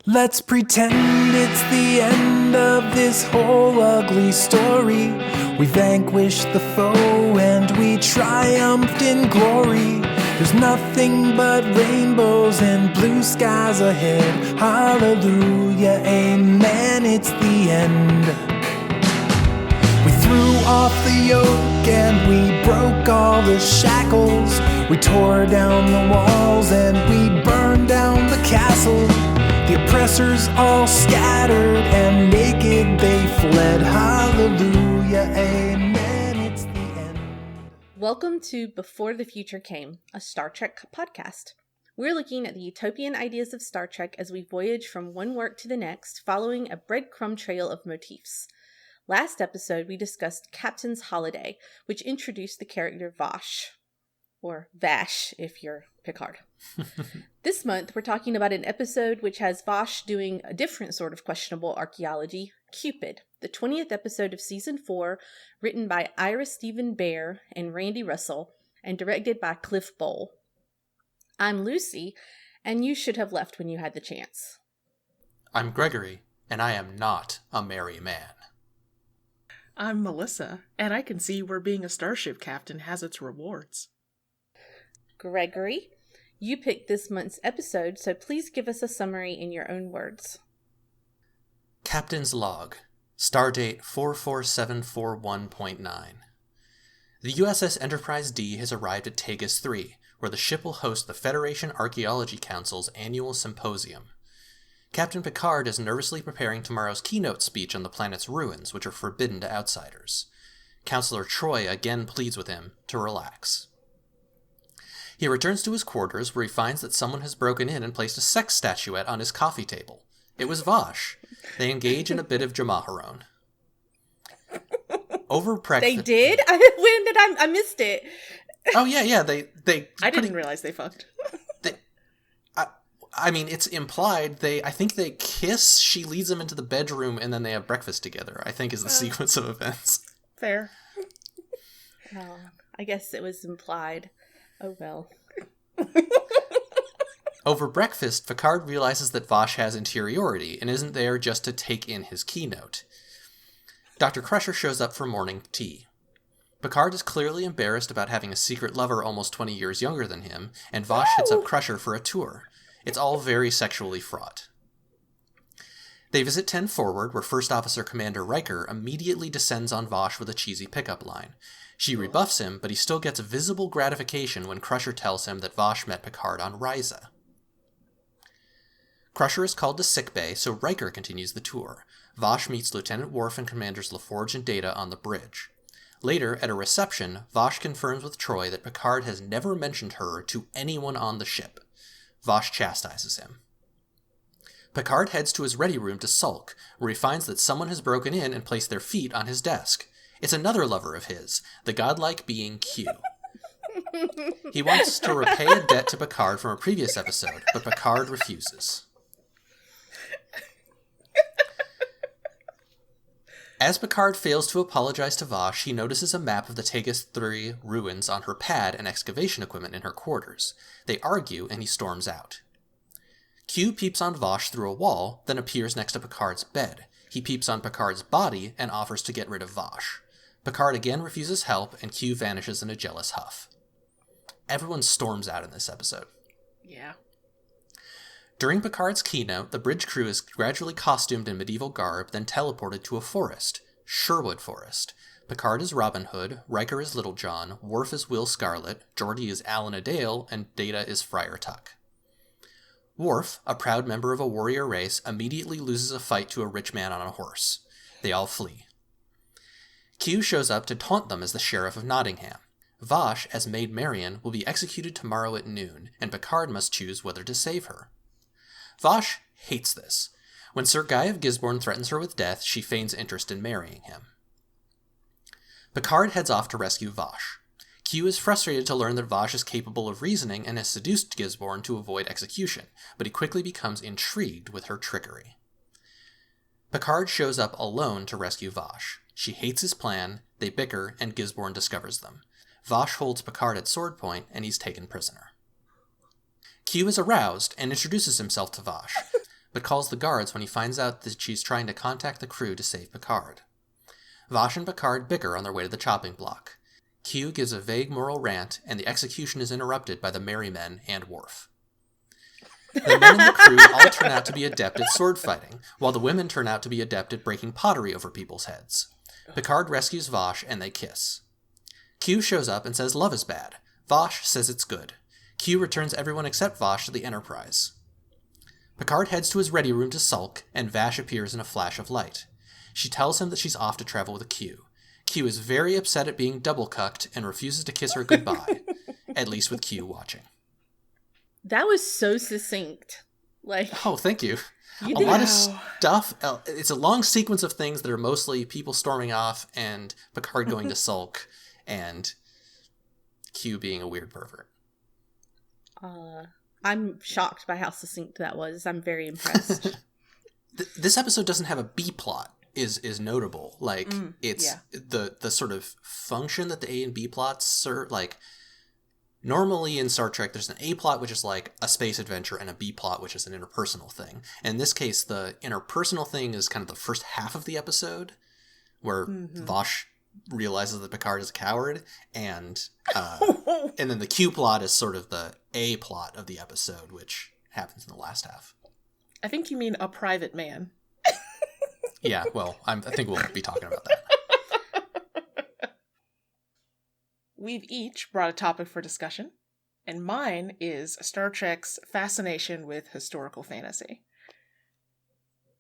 Let's pretend it's the end of this whole ugly story. We vanquished the foe and we triumphed in glory. There's nothing but rainbows and blue skies ahead. Hallelujah, amen, it's the end. We threw off the yoke and we broke all the shackles. We tore down the walls and we burned down the castle. The oppressors all scattered and naked they fled. Hallelujah, amen, it's the end. Welcome to Before the Future Came, a Star Trek podcast. We're looking at the utopian ideas of Star Trek as we voyage from one work to the next, following a breadcrumb trail of motifs. Last episode, we discussed Captain's Holiday, which introduced the character Vash. Or Vash, if you're Picard. This month, we're talking about an episode which has Vash doing a different sort of questionable archaeology, Qpid, the 20th episode of Season 4, written by Ira Steven Behr and Randee Russell, and directed by Cliff Bole. I'm Lucy, and you should have left when you had the chance. I'm Gregory, and I am not a merry man. I'm Melissa, and I can see where being a starship captain has its rewards. Gregory, you picked this month's episode, so please give us a summary in your own words. Captain's Log, Stardate 44741.9. The USS Enterprise D has arrived at Tegus 3, where the ship will host the Federation Archaeology Council's annual symposium. Captain Picard is nervously preparing tomorrow's keynote speech on the planet's ruins, which are forbidden to outsiders. Counselor Troi again pleads with him to relax. He returns to his quarters, where he finds that someone has broken in and placed a sex statuette on his coffee table. It was Vash. They engage in a bit of Jamaharon. Over breakfast... They did? When did I missed it. Oh, yeah, they I didn't realize they fucked. I mean, it's implied. I think they kiss, she leads him into the bedroom, and then they have breakfast together, I think is the sequence of events. Fair. Oh, I guess it was implied. Oh well. Over breakfast, Picard realizes that Vash has interiority and isn't there just to take in his keynote. Dr. Crusher shows up for morning tea. Picard is clearly embarrassed about having a secret lover almost 20 years younger than him, and Vash hits up Crusher for a tour. It's all very sexually fraught. They visit 10 Forward, where First Officer Commander Riker immediately descends on Vash with a cheesy pickup line. She rebuffs him, but he still gets visible gratification when Crusher tells him that Vash met Picard on Risa. Crusher is called to sickbay, so Riker continues the tour. Vash meets Lieutenant Worf and Commanders LaForge and Data on the bridge. Later, at a reception, Vash confirms with Troi that Picard has never mentioned her to anyone on the ship. Vash chastises him. Picard heads to his ready room to sulk, where he finds that someone has broken in and placed their feet on his desk. It's another lover of his, the godlike being Q. He wants to repay a debt to Picard from a previous episode, but Picard refuses. As Picard fails to apologize to Vash, he notices a map of the Tegus 3 ruins on her pad and excavation equipment in her quarters. They argue, and he storms out. Q peeps on Vash through a wall, then appears next to Picard's bed. He peeps on Picard's body and offers to get rid of Vash. Picard again refuses help, and Q vanishes in a jealous huff. Everyone storms out in this episode. Yeah. During Picard's keynote, the bridge crew is gradually costumed in medieval garb, then teleported to a forest, Sherwood Forest. Picard is Robin Hood, Riker is Little John, Worf is Will Scarlet, Geordi is Alan Adale, and Data is Friar Tuck. Worf, a proud member of a warrior race, immediately loses a fight to a rich man on a horse. They all flee. Q shows up to taunt them as the Sheriff of Nottingham. Vash, as Maid Marian, will be executed tomorrow at noon, and Picard must choose whether to save her. Vash hates this. When Sir Guy of Gisborne threatens her with death, she feigns interest in marrying him. Picard heads off to rescue Vash. Q is frustrated to learn that Vash is capable of reasoning and has seduced Gisborne to avoid execution, but he quickly becomes intrigued with her trickery. Picard shows up alone to rescue Vash. She hates his plan, they bicker, and Gisborne discovers them. Vash holds Picard at sword point, and he's taken prisoner. Q is aroused and introduces himself to Vash, but calls the guards when he finds out that she's trying to contact the crew to save Picard. Vash and Picard bicker on their way to the chopping block. Q gives a vague moral rant, and the execution is interrupted by the merry men and Worf. The men in the crew all turn out to be adept at sword fighting, while the women turn out to be adept at breaking pottery over people's heads. Picard rescues Vash, and they kiss. Q shows up and says love is bad. Vash says it's good. Q returns everyone except Vash to the Enterprise. Picard heads to his ready room to sulk, and Vash appears in a flash of light. She tells him that she's off to travel with Q. Q is very upset at being double-cucked and refuses to kiss her goodbye, at least with Q watching. That was so succinct. Like, oh, thank you. You a lot of stuff. It's a long sequence of things that are mostly people storming off and Picard going to sulk and Q being a weird pervert. I'm shocked by how succinct that was. I'm very impressed. This episode doesn't have a B plot. Is notable. Like, it's the sort of function that the A and B plots serve. Like, normally in Star Trek, there's an A plot, which is like a space adventure, and a B plot, which is an interpersonal thing. And in this case, the interpersonal thing is kind of the first half of the episode, where Vash realizes that Picard is a coward, and then the Q plot is sort of the A plot of the episode, which happens in the last half. I think you mean a private man. Yeah, well, I think we'll be talking about that. We've each brought a topic for discussion, and mine is Star Trek's fascination with historical fantasy.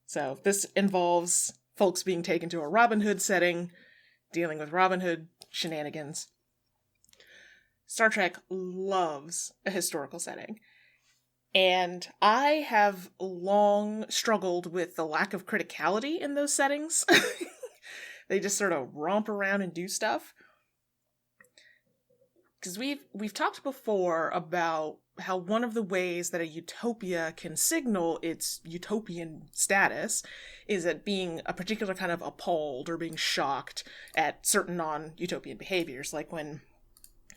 So this involves folks being taken to a Robin Hood setting, dealing with Robin Hood shenanigans. Star Trek loves a historical setting. And I have long struggled with the lack of criticality in those settings. They just sort of romp around and do stuff. Because we've talked before about how one of the ways that a utopia can signal its utopian status is at being a particular kind of appalled or being shocked at certain non-utopian behaviors, like when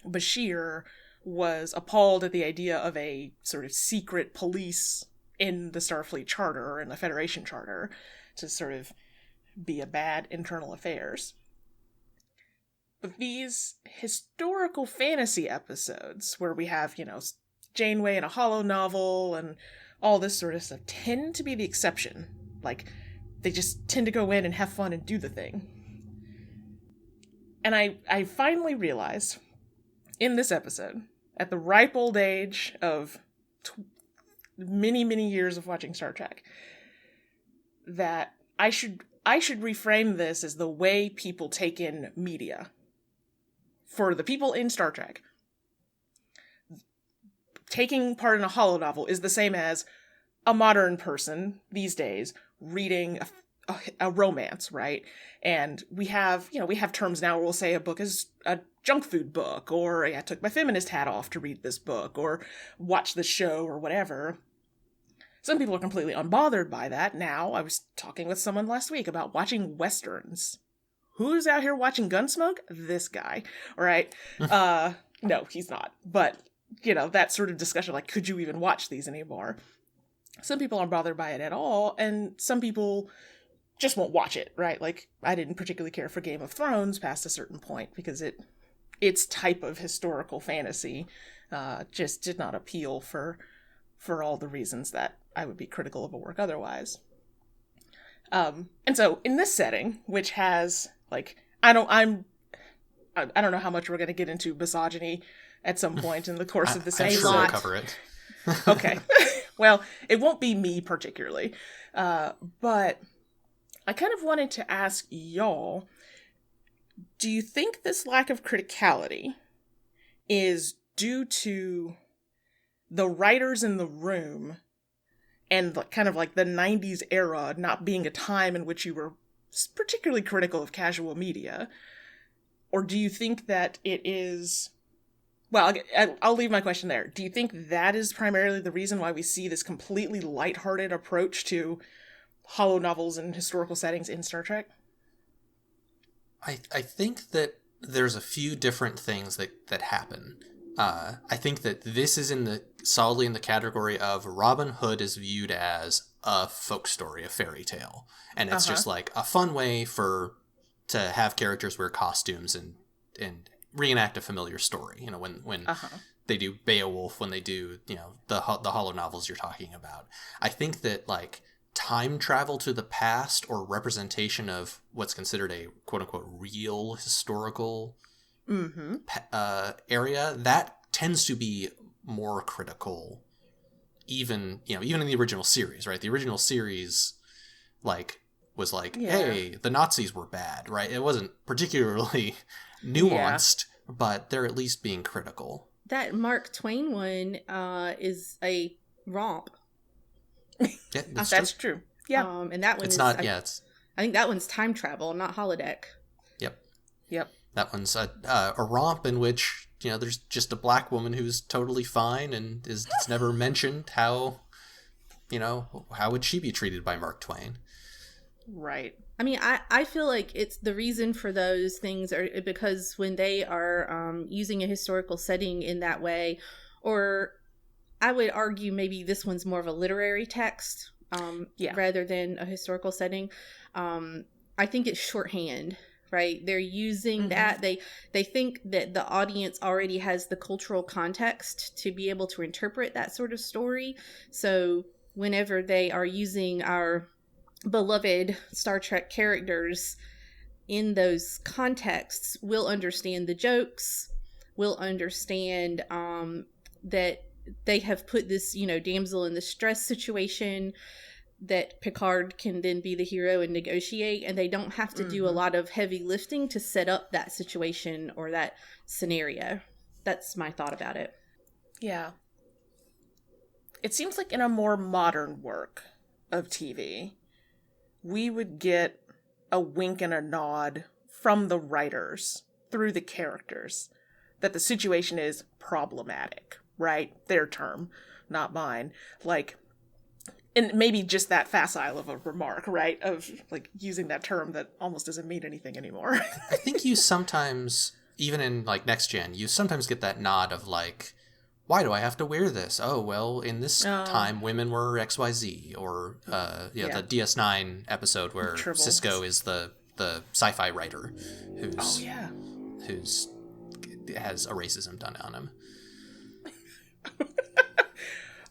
Bashir was appalled at the idea of a sort of secret police in the Starfleet Charter or in the Federation Charter to sort of be a bad internal affairs. But these historical fantasy episodes where we have, Janeway in a holo novel and all this sort of stuff tend to be the exception. Like, they just tend to go in and have fun and do the thing. And I finally realized in this episode, at the ripe old age of many, many years of watching Star Trek, that I should reframe this as the way people take in media. For the people in Star Trek, taking part in a holonovel is the same as a modern person these days reading a romance, right? And we have terms now where we'll say a book is a junk food book, or I took my feminist hat off to read this book, or watch the show, or whatever. Some people are completely unbothered by that now. I was talking with someone last week about watching Westerns. Who's out here watching Gunsmoke? This guy, all right? No, he's not. But, that sort of discussion, like, could you even watch these anymore? Some people aren't bothered by it at all, and some people just won't watch it, right? Like, I didn't particularly care for Game of Thrones past a certain point because its type of historical fantasy just did not appeal for all the reasons that I would be critical of a work otherwise. And so in this setting, which has, like, I don't know how much we're going to get into misogyny at some point in the course of this. I'm sure we'll cover it. Okay. Well, it won't be me particularly. But I kind of wanted to ask y'all, do you think this lack of criticality is due to the writers in the room and kind of like the 90s era not being a time in which you were particularly critical of casual media? Or do you think that it is... Well, I'll leave my question there. Do you think that is primarily the reason why we see this completely lighthearted approach to holonovels and historical settings in Star Trek? I think that there's a few different things that happen. I think that this is solidly in the category of Robin Hood is viewed as a folk story, a fairy tale. And it's just like a fun way to have characters wear costumes and reenact a familiar story. You know, when they do Beowulf, when they do, you know, the hollow novels you're talking about. I think that like time travel to the past or representation of what's considered a quote unquote real historical area, that tends to be more critical, even in the original series, right? The original series was like, hey, the Nazis were bad, right? It wasn't particularly nuanced, but they're at least being critical. That Mark Twain one is a romp. Yeah, that's true. Yeah. And that one I think that one's time travel, not holodeck. Yep. That one's a romp in which, you know, there's just a black woman who's totally fine and it's never mentioned how would she be treated by Mark Twain? Right. I mean, I feel like it's the reason for those things are because when they are using a historical setting in that way, or I would argue maybe this one's more of a literary text rather than a historical setting. I think it's shorthand, right? They're using that. They think that the audience already has the cultural context to be able to interpret that sort of story. So whenever they are using our beloved Star Trek characters in those contexts, we'll understand the jokes, we'll understand that they have put this, damsel in distress situation that Picard can then be the hero and negotiate, and they don't have to do a lot of heavy lifting to set up that situation or that scenario. That's my thought about it. Yeah. It seems like in a more modern work of TV, we would get a wink and a nod from the writers through the characters that the situation is problematic, right? Their term, not mine. And maybe just that facile of a remark, right? Of using that term that almost doesn't mean anything anymore. I think you sometimes, even in Next Gen, you sometimes get that nod of why do I have to wear this? Oh, well, in this time, women were XYZ. Or, the DS9 episode where Sisko is the sci-fi writer who's has a racism done on him.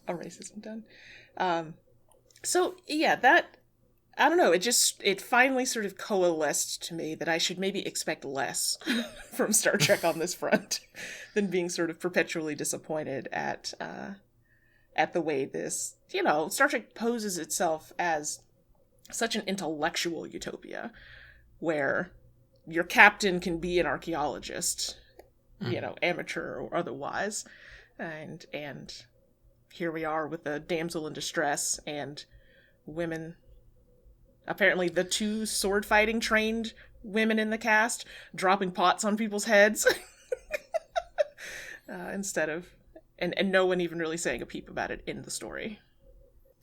A racism done. So, yeah, that, I don't know, it finally sort of coalesced to me that I should maybe expect less from Star Trek on this front than being sort of perpetually disappointed at the way this, Star Trek poses itself as such an intellectual utopia where your captain can be an archaeologist, amateur or otherwise, and here we are with a damsel in distress and women, apparently the 2 sword fighting trained women in the cast, dropping pots on people's heads instead of, and no one even really saying a peep about it in the story.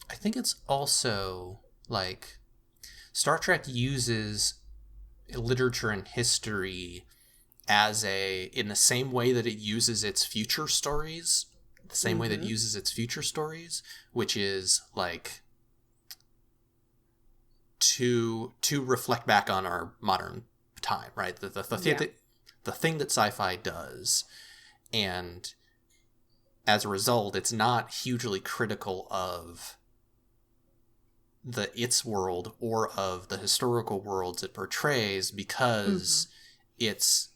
I think it's also Star Trek uses literature and history in the same way that it uses its future stories. The same way that it uses its future stories, which is to reflect back on our modern time, right? The thing that sci-fi does, and as a result, it's not hugely critical of its world or of the historical worlds it portrays because it's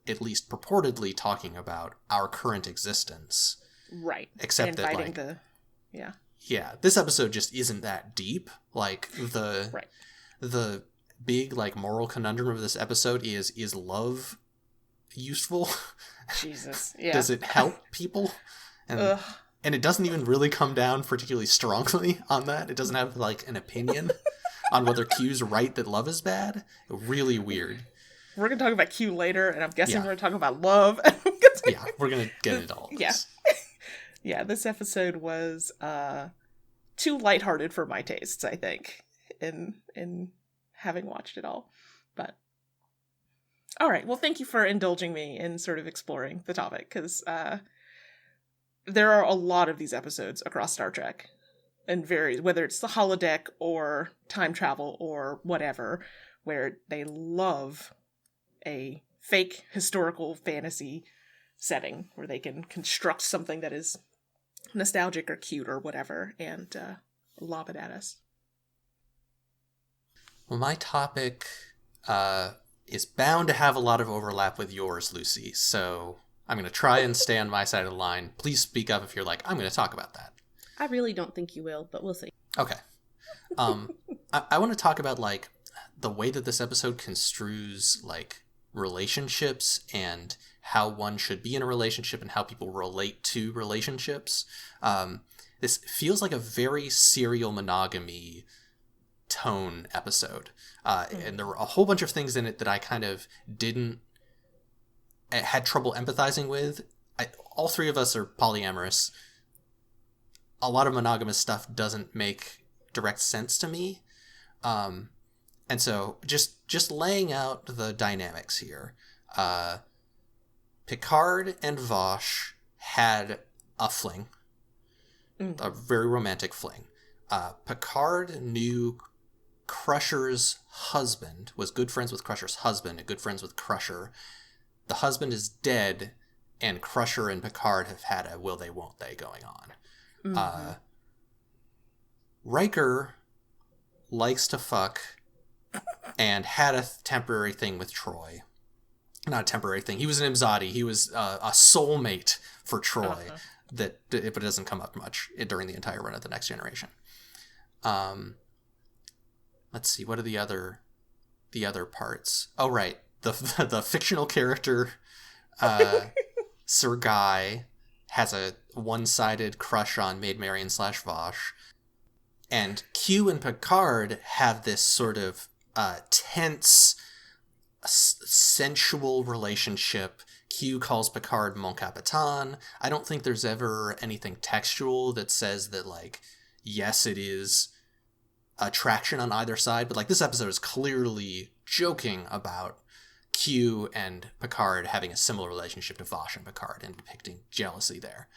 at least purportedly talking about our current existence. Right. Except and that this episode just isn't that deep. The big moral conundrum of this episode is love useful? Jesus. Yeah. Does it help people? And it doesn't even really come down particularly strongly on that. It doesn't have an opinion on whether Q's right that love is bad. Really weird. We're going to talk about Q later, and I'm guessing we're going to talk about love. We're going to get into all this. Yeah. Yeah, this episode was too lighthearted for my tastes, I think, in having watched it all. But all right, well, thank you for indulging me in sort of exploring the topic, because there are a lot of these episodes across Star Trek, and varies, whether it's the holodeck or time travel or whatever, where they love a fake historical fantasy setting where they can construct something that is nostalgic or cute or whatever and lob it at us. Well, my topic is bound to have a lot of overlap with yours, Lucy, so I'm going to try and stay on my side of the line. Please speak up if you're like, I'm going to talk about that. I really don't think you will, but we'll see. Okay. I want to talk about, like, the way that this episode construes, like, relationships and how one should be in a relationship and how people relate to relationships. This feels like a very serial monogamy tone episode. And there were a whole bunch of things in it that I kind of had trouble empathizing with. All three of us are polyamorous. A lot of monogamous stuff doesn't make direct sense to me. And so just laying out the dynamics here. Picard and Vash had a fling. A very romantic fling. Picard knew Crusher's husband, was good friends with Crusher's husband, and good friends with Crusher. The husband is dead, and Crusher and Picard have had a will they, won't they going on. Riker likes to fuck and had a temporary thing with Troi. Not a temporary thing. He was an Imzadi. He was a soulmate for Troi, but it doesn't come up much during the entire run of the Next Generation. Let's see. What are the other parts? Oh, right. The fictional character Sir Guy has a one-sided crush on Maid Marian / Vash. And Q and Picard have this sort of tense, sensual relationship. Q calls Picard Mon Capitan. I don't think there's ever anything textual that says that, like, yes, it is attraction on either side, but, like, this episode is clearly joking about Q and Picard having a similar relationship to Vash and Picard and depicting jealousy there.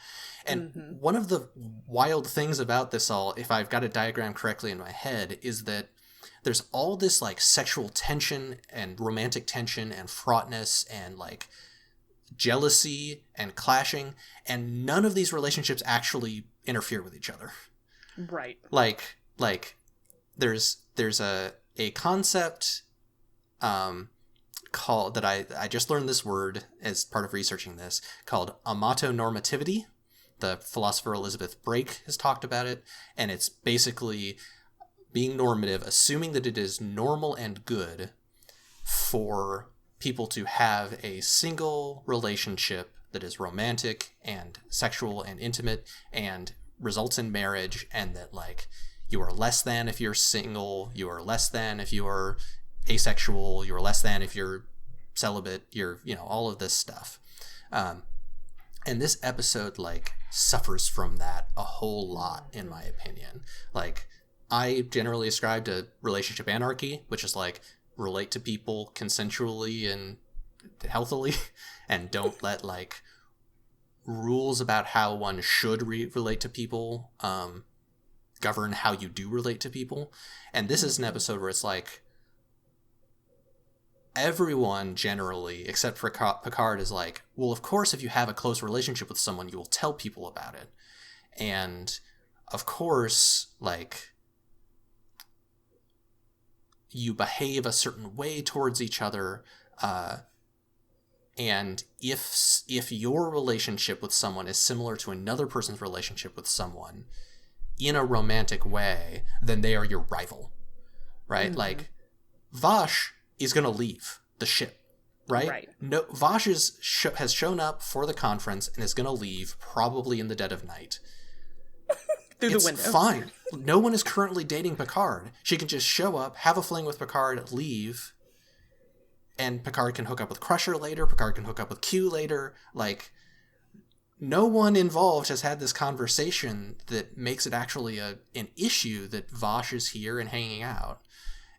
And one of the wild things about this all, if I've got it diagrammed correctly in my head, is that there's all this, like, sexual tension and romantic tension and fraughtness and, like, jealousy and clashing, and none of these relationships actually interfere with each other. Right. Like there's a concept called, that I just learned this word as part of researching this, called amatonormativity. The philosopher Elizabeth Brake has talked about it, and it's basically being normative, assuming that it is normal and good for people to have a single relationship that is romantic and sexual and intimate and results in marriage, and that, like, you are less than if you're single, you are less than if you are asexual, you are less than if you're celibate, you're, all of this stuff. And this episode, like, suffers from that a whole lot, in my opinion. Like, I generally ascribe to relationship anarchy, which is, like, relate to people consensually and healthily, and don't let, like, rules about how one should relate to people govern how you do relate to people. And this is an episode where it's like, everyone generally, except for Picard, is like, well, of course, if you have a close relationship with someone, you will tell people about it. And of course, like, you behave a certain way towards each other. And if your relationship with someone is similar to another person's relationship with someone in a romantic way, then they are your rival, right? Like, Vash is going to leave the ship, right? No, Vash has shown up for the conference and is going to leave probably in the dead of night. Through the window. It's fine. No one is currently dating Picard. She can just show up, have a fling with Picard, leave, and Picard can hook up with Crusher later, Picard can hook up with Q later. Like, no one involved has had this conversation that makes it actually an issue that Vash is here and hanging out.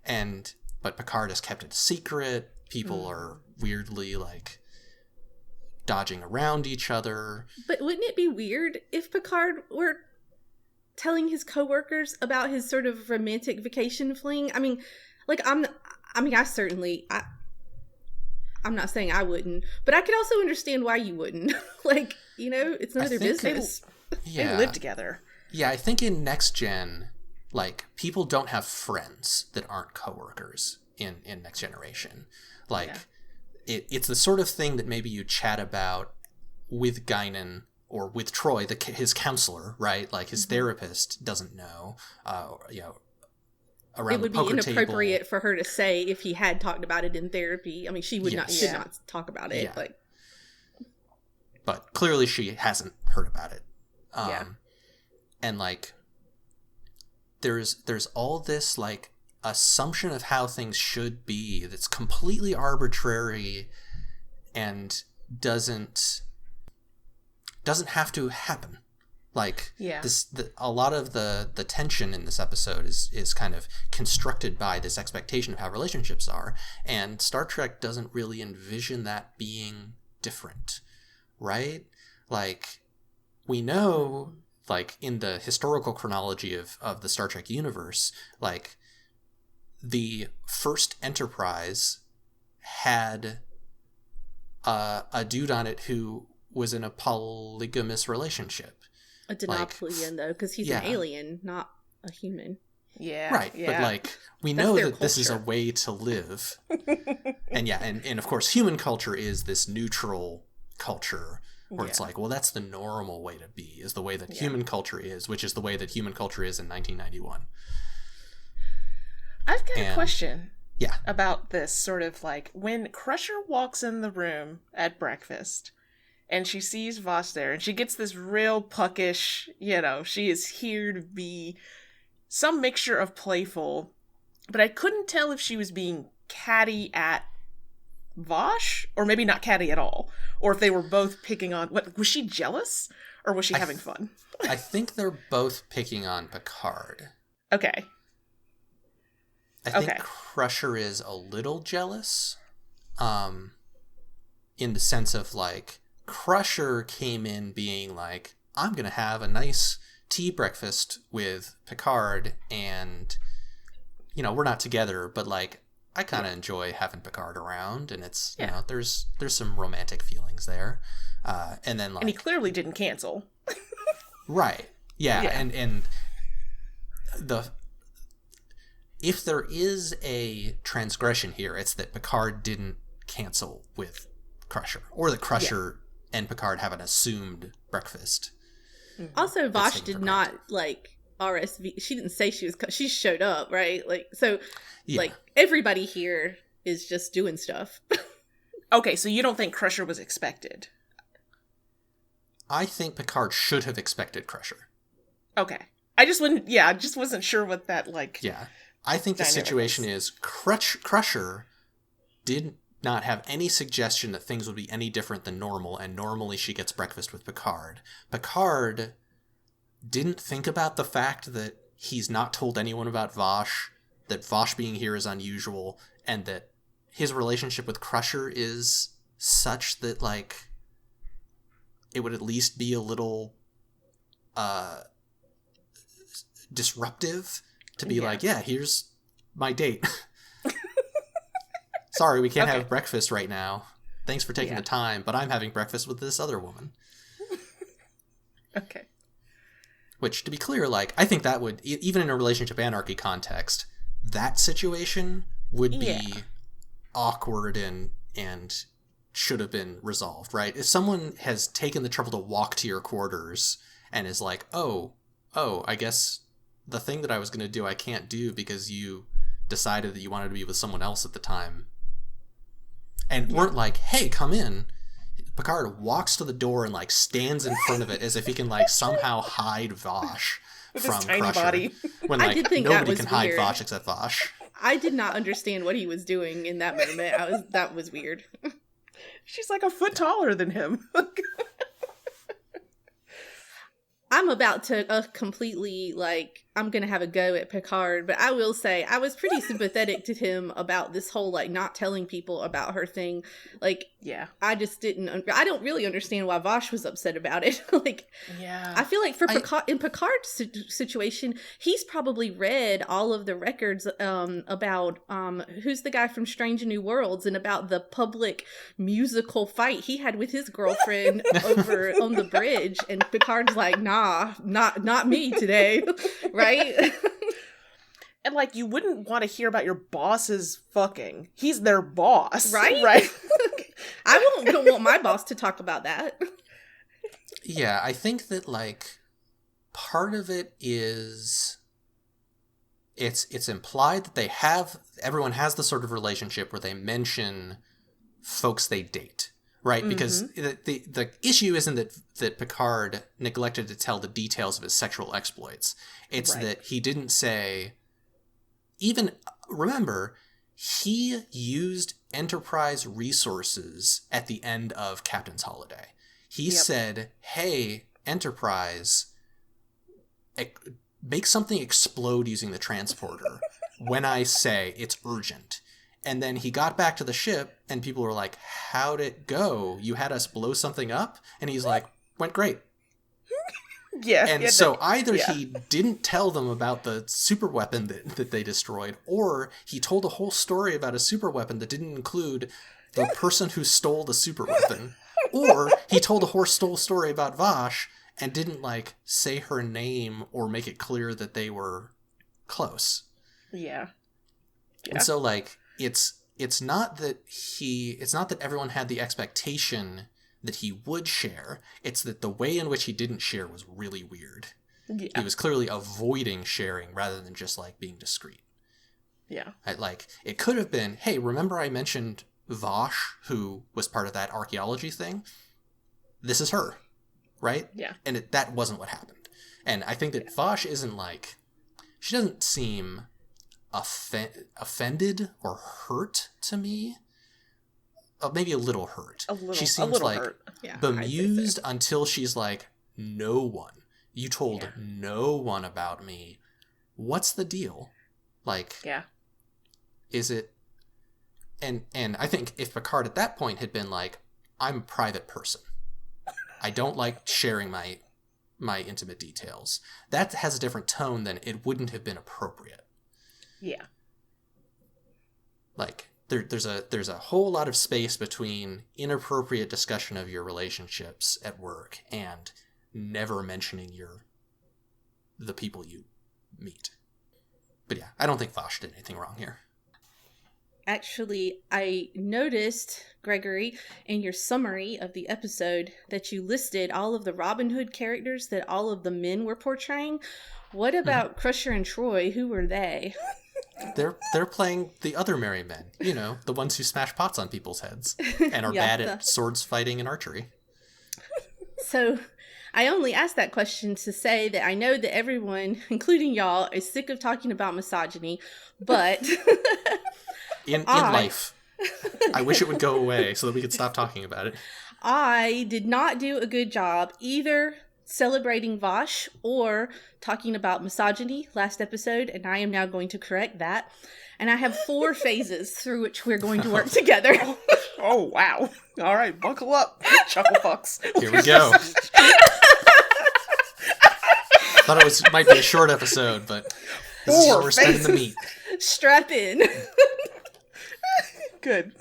But Picard has kept it secret. People are weirdly, like, dodging around each other. But wouldn't it be weird if Picard were telling his coworkers about his sort of romantic vacation fling. I mean, like, I'm not saying I wouldn't, but I could also understand why you wouldn't. Like, it's none of their business. They live together. Yeah, I think in Next Gen, like, people don't have friends that aren't coworkers in Next Generation. Like, it's the sort of thing that maybe you chat about with Guinan or with Troi, his counselor, right? Like, his therapist doesn't know, around it would the poker be inappropriate table. for her to say if he had talked about it in therapy. I mean, she would should not talk about it. Yeah. But clearly she hasn't heard about it. And like, there's all this like assumption of how things should be that's completely arbitrary and doesn't have to happen. Like, a lot of the tension in this episode is kind of constructed by this expectation of how relationships are, and Star Trek doesn't really envision that being different, right? Like, we know, like, in the historical chronology of the Star Trek universe, like, the first Enterprise had a dude on it who was in a polygamous relationship. A Denoplian, though, because he's an alien, not a human. Yeah. Right, yeah. but like, we know that this is a way to live. And of course, human culture is this neutral culture where it's like, well, that's the normal way to be, is the way that human culture is, which is the way that human culture is in 1991. I've got a question about this sort of like, when Crusher walks in the room at breakfast and she sees Vash there and she gets this real puckish, she is here to be some mixture of playful, but I couldn't tell if she was being catty at Vash, or maybe not catty at all, or if they were both picking on, was she jealous, or was she having fun? I think they're both picking on Picard. Okay. I think Crusher is a little jealous, in the sense of, like, Crusher came in being like, I'm going to have a nice tea breakfast with Picard, and, we're not together, but, like, I kind of enjoy having Picard around, and it's, there's some romantic feelings there. And then, like... And he clearly didn't cancel. Right. Yeah. And if there is a transgression here, it's that Picard didn't cancel with Crusher, or that Crusher and Picard have an assumed breakfast. Also, Vash did not, like, RSV. She didn't say she showed up, right? Like, so, like, everybody here is just doing stuff. Okay, so you don't think Crusher was expected? I think Picard should have expected Crusher. Okay. I just wasn't sure what that, like... Yeah. I think the situation is Crusher did not have any suggestion that things would be any different than normal, and normally she gets breakfast with Picard. Picard didn't think about the fact that he's not told anyone about Vash, that Vash being here is unusual, and that his relationship with Crusher is such that, like, it would at least be a little disruptive to be like, here's my date. Sorry, we can't have breakfast right now. Thanks for taking the time, but I'm having breakfast with this other woman. Okay. Which, to be clear, like, I think that would, even in a relationship anarchy context, that situation would be awkward and should have been resolved, right? If someone has taken the trouble to walk to your quarters and is like, oh, I guess the thing that I was going to do I can't do because you decided that you wanted to be with someone else at the time, and weren't like, hey, come in. Picard walks to the door and, like, stands in front of it as if he can, like, somehow hide Vash with from his tiny Crusher. body. When, like, I did think nobody that was can hide weird. Vash except Vash. I did not understand what he was doing in that moment. That was weird. She's like a foot taller than him. I'm about to completely, like, I'm going to have a go at Picard, but I will say I was pretty sympathetic to him about this whole, like, not telling people about her thing. Like, yeah, I just I don't really understand why Vash was upset about it. Like, yeah, I feel like in Picard's situation, he's probably read all of the records about who's the guy from Strange New Worlds and about the public musical fight he had with his girlfriend over on the bridge, and Picard's like, nah, not me today. Right? And, like, you wouldn't want to hear about your boss's fucking. He's their boss. Right? Right? I don't want my boss to talk about that. Yeah, I think that, like, part of it is it's implied that everyone has the sort of relationship where they mention folks they date, right? Because the issue isn't that Picard neglected to tell the details of his sexual exploits. It's that he didn't say, remember, he used Enterprise resources at the end of Captain's Holiday. He said, hey, Enterprise, make something explode using the transporter when I say it's urgent. And then he got back to the ship, and people were like, how'd it go? You had us blow something up? And he's like, went great. Yeah. And so either he didn't tell them about the super weapon that they destroyed, or he told a whole story about a super weapon that didn't include the person who stole the super weapon, or he told a whole story about Vash and didn't, like, say her name or make it clear that they were close. Yeah. And so, like, it's not that everyone had the expectation that he would share. It's that the way in which he didn't share was really weird. Yeah. He was clearly avoiding sharing rather than just, like, being discreet. Yeah. It could have been, hey, remember I mentioned Vash, who was part of that archaeology thing? This is her, right? Yeah. And that wasn't what happened. And I think that Vash isn't, like, she doesn't seem offended or hurt to me. Maybe a little hurt. She seems like bemused until she's like, no one. You told no one about me. What's the deal? Like, is it? And I think if Picard at that point had been like, I'm a private person. I don't like sharing my intimate details. That has a different tone than it wouldn't have been appropriate. Yeah. Like, there's a whole lot of space between inappropriate discussion of your relationships at work and never mentioning the people you meet. But yeah, I don't think Vash did anything wrong here. Actually, I noticed, Gregory, in your summary of the episode that you listed all of the Robin Hood characters that all of the men were portraying. What about Crusher and Troi? Who were they? They're playing the other merry men, the ones who smash pots on people's heads and are bad at swords fighting and archery. So I only asked that question to say that I know that everyone, including y'all, is sick of talking about misogyny, but in life, I wish it would go away so that we could stop talking about it. I did not do a good job either celebrating Vash or talking about misogyny last episode, and I am now going to correct that. And I have 4 phases through which we're going to work together. Oh, wow. All right, buckle up, chuckle fucks. Here we go. Thought it might be a short episode, but this is where we're spending the meat. Strap in. Good.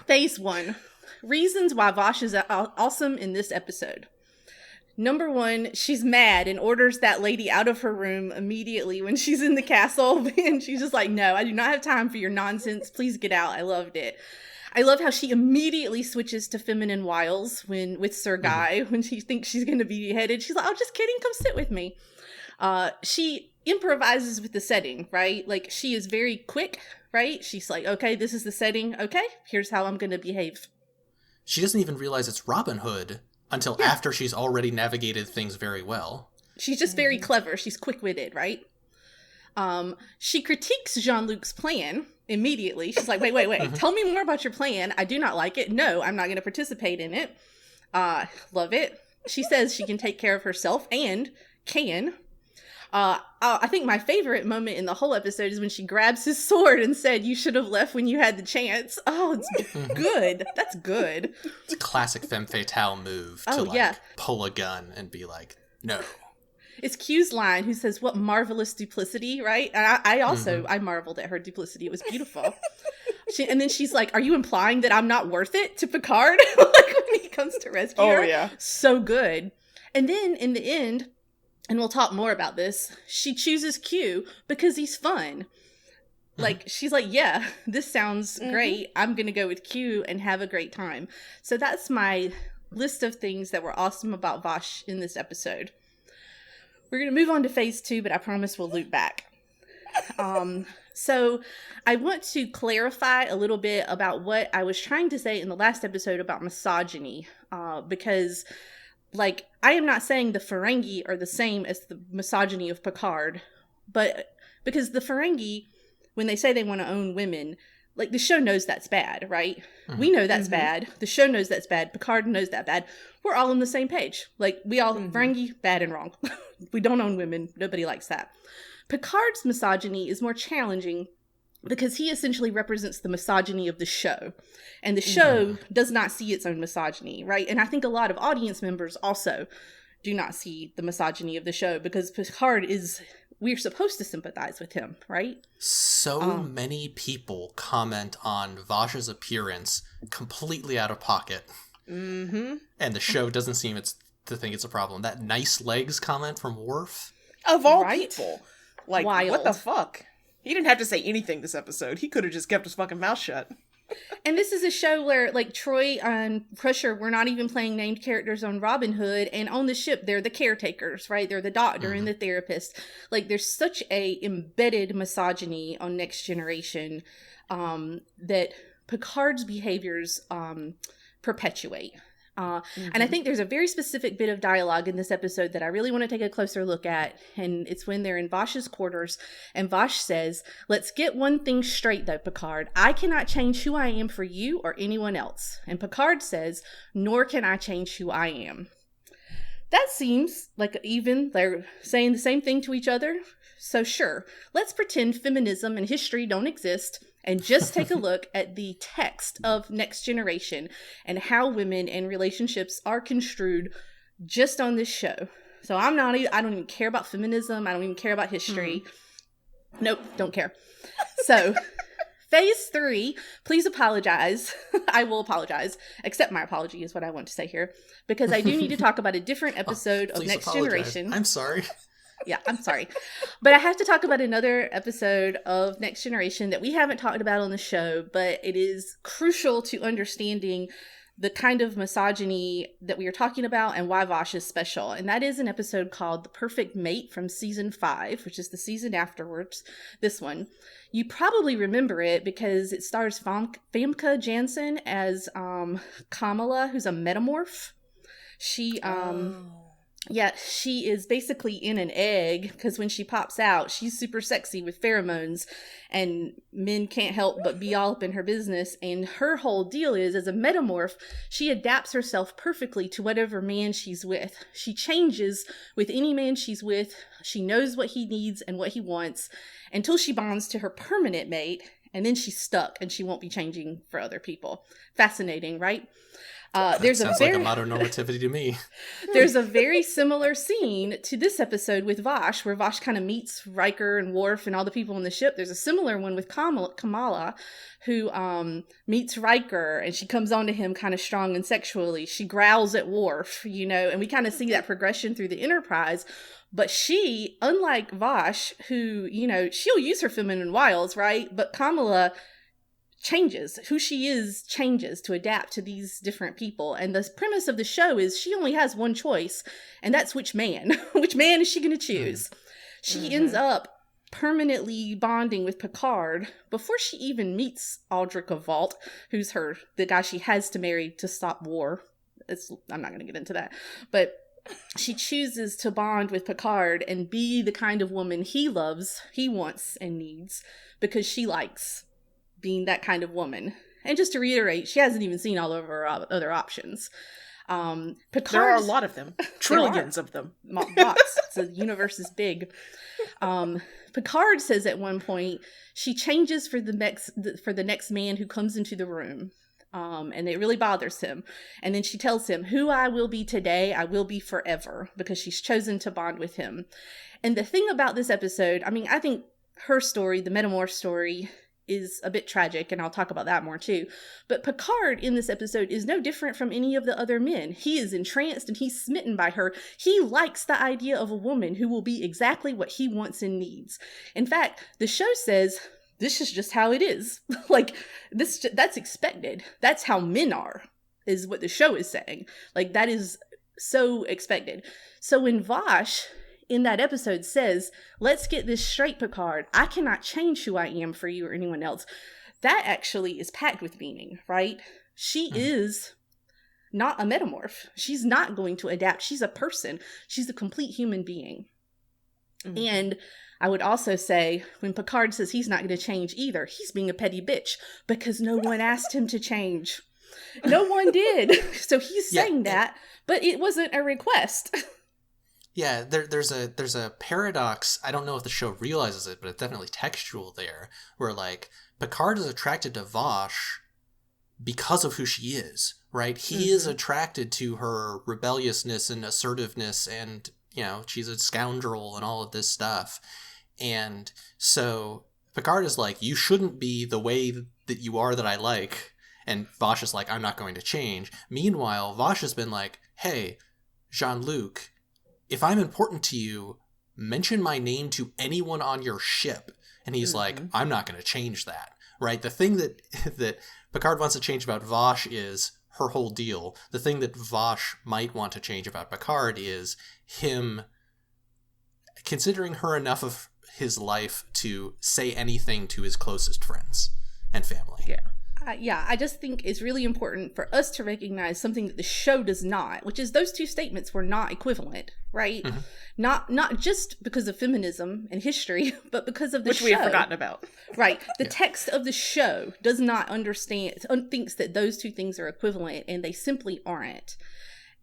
Phase 1. Reasons why Vash is awesome in this episode. Number 1, she's mad and orders that lady out of her room immediately when she's in the castle. And she's just like, no, I do not have time for your nonsense. Please get out. I loved it. I love how she immediately switches to feminine wiles with Sir Guy when she thinks she's going to be beheaded. She's like, oh, just kidding. Come sit with me. She improvises with the setting, right? Like, she is very quick, right? She's like, okay, this is the setting. Okay, here's how I'm going to behave. She doesn't even realize it's Robin Hood until after she's already navigated things very well. She's just very clever. She's quick-witted, right? She critiques Jean-Luc's plan immediately. She's like, wait. Tell me more about your plan. I do not like it. No, I'm not going to participate in it. Love it. She says she can take care of herself and can. I think my favorite moment in the whole episode is when she grabs his sword and said, "You should have left when you had the chance." Oh, it's good. That's good. It's a classic femme fatale move to pull a gun and be like, no. It's Q's line who says, "What marvelous duplicity," right? And I also, I marveled at her duplicity. It was beautiful. And then she's like, "Are you implying that I'm not worth it?" to Picard, like when he comes to rescue her. Yeah. So good. And then in the end, and we'll talk more about this, she chooses Q because he's fun. Like, she's like, yeah, this sounds great. I'm going to go with Q and have a great time. So that's my list of things that were awesome about Vash in this episode. We're going to move on to phase 2, but I promise we'll loop back. So I want to clarify a little bit about what I was trying to say in the last episode about misogyny, because, like, I am not saying the Ferengi are the same as the misogyny of Picard, but because the Ferengi, when they say they want to own women, like, the show knows that's bad, right? We know that's bad. The show knows that's bad. Picard knows that bad. We're all on the same page. Like, we all, Ferengi, bad and wrong. We don't own women. Nobody likes that. Picard's misogyny is more challenging because he essentially represents the misogyny of the show. And the show does not see its own misogyny, right? And I think a lot of audience members also do not see the misogyny of the show because Picard is, we're supposed to sympathize with him, right? So many people comment on Vash's appearance completely out of pocket. And the show doesn't seem to think it's a problem. That nice legs comment from Worf. Of all people. Like, wild. What the fuck? He didn't have to say anything this episode. He could have just kept his fucking mouth shut. And this is a show where, like, Troi and Crusher were not even playing named characters on Robin Hood, and on the ship, they're the caretakers, right? They're the doctor and the therapist. Like, there's such a embedded misogyny on Next Generation that Picard's behaviors perpetuate. And I think there's a very specific bit of dialogue in this episode that I really want to take a closer look at. And it's when they're in Vash's quarters and Vash says, "Let's get one thing straight though, Picard. I cannot change who I am for you or anyone else." And Picard says, "Nor can I change who I am." That seems like even they're saying the same thing to each other. So sure, let's pretend feminism and history don't exist and just take a look at the text of Next Generation and how women and relationships are construed just on this show. So I don't even care about feminism. I don't even care about history. Nope, don't care. So phase 3, please apologize. I will apologize. Accept my apology is what I want to say here, because I do need to talk about a different episode of Next Generation. I'm sorry. Yeah, I'm sorry. But I have to talk about another episode of Next Generation that we haven't talked about on the show, but it is crucial to understanding the kind of misogyny that we are talking about and why Vash is special. And that is an episode called The Perfect Mate from season 5, which is the season afterwards. This one. You probably remember it because it stars Famke Janssen as Kamala, who's a metamorph. She Yeah, she is basically in an egg because when she pops out, she's super sexy with pheromones and men can't help but be all up in her business. And her whole deal is, as a metamorph, she adapts herself perfectly to whatever man she's with. She changes with any man she's with. She knows what he needs and what he wants until she bonds to her permanent mate. And then she's stuck and she won't be changing for other people. Fascinating, right? There's sounds like amatonormativity to me. There's a very similar scene to this episode with Vash, where Vash kind of meets Riker and Worf and all the people on the ship. There's a similar one with Kamala, who meets Riker, and she comes on to him kind of strong and sexually. She growls at Worf, and we kind of see that progression through the Enterprise. But she, unlike Vash, who, she'll use her feminine wiles, right? But Kamala changes. Who she is changes to adapt to these different people. And the premise of the show is she only has one choice, and that's which man. Which man is she going to choose? She ends up permanently bonding with Picard before she even meets Aldrich of Vault, who's the guy she has to marry to stop war. I'm not going to get into that. But she chooses to bond with Picard and be the kind of woman he loves, he wants, and needs, because she likes being that kind of woman. And just to reiterate, she hasn't even seen all of her other options. Picard, there are a lot of them. Trillions of them. Lots. So the universe is big. Picard says at one point she changes for the next man who comes into the room. And it really bothers him. And then she tells him, who I will be today, I will be forever, because she's chosen to bond with him. And the thing about this episode, I mean, I think her story, the Metamorph story, is a bit tragic, and I'll talk about that more too. But Picard in this episode is no different from any of the other men. He is entranced and he's smitten by her. He likes the idea of a woman who will be exactly what he wants and needs. In fact, the show says, this is just how it is. Like, that's expected. That's how men are, is what the show is saying. Like, that is so expected. So when Vash in that episode says, let's get this straight, Picard, I cannot change who I am for you or anyone else, that actually is packed with meaning, right? She is not a metamorph. She's not going to adapt. She's a person. She's a complete human being. Mm-hmm. And I would also say, when Picard says he's not going to change either, he's being a petty bitch, because no one asked him to change. No one did. So he's saying that, but it wasn't a request. Yeah, there's a paradox. I don't know if the show realizes it, but it's definitely textual there, where like Picard is attracted to Vash because of who she is, right? He is attracted to her rebelliousness and assertiveness, and you know, she's a scoundrel and all of this stuff. And so Picard is like, you shouldn't be the way that you are that I like. And Vash is like, I'm not going to change. Meanwhile, Vash has been like, hey, Jean-Luc, if I'm important to you, mention my name to anyone on your ship. And he's like, I'm not going to change that, right? The thing that Picard wants to change about Vash is her whole deal. The thing that Vash might want to change about Picard is him considering her enough of his life to say anything to his closest friends and family. I just think it's really important for us to recognize something that the show does not, which is those two statements were not equivalent, right? Mm-hmm. Not just because of feminism and history, but because of the show. Which we have forgotten about. Right. The text of the show does not understand, thinks that those two things are equivalent, and they simply aren't.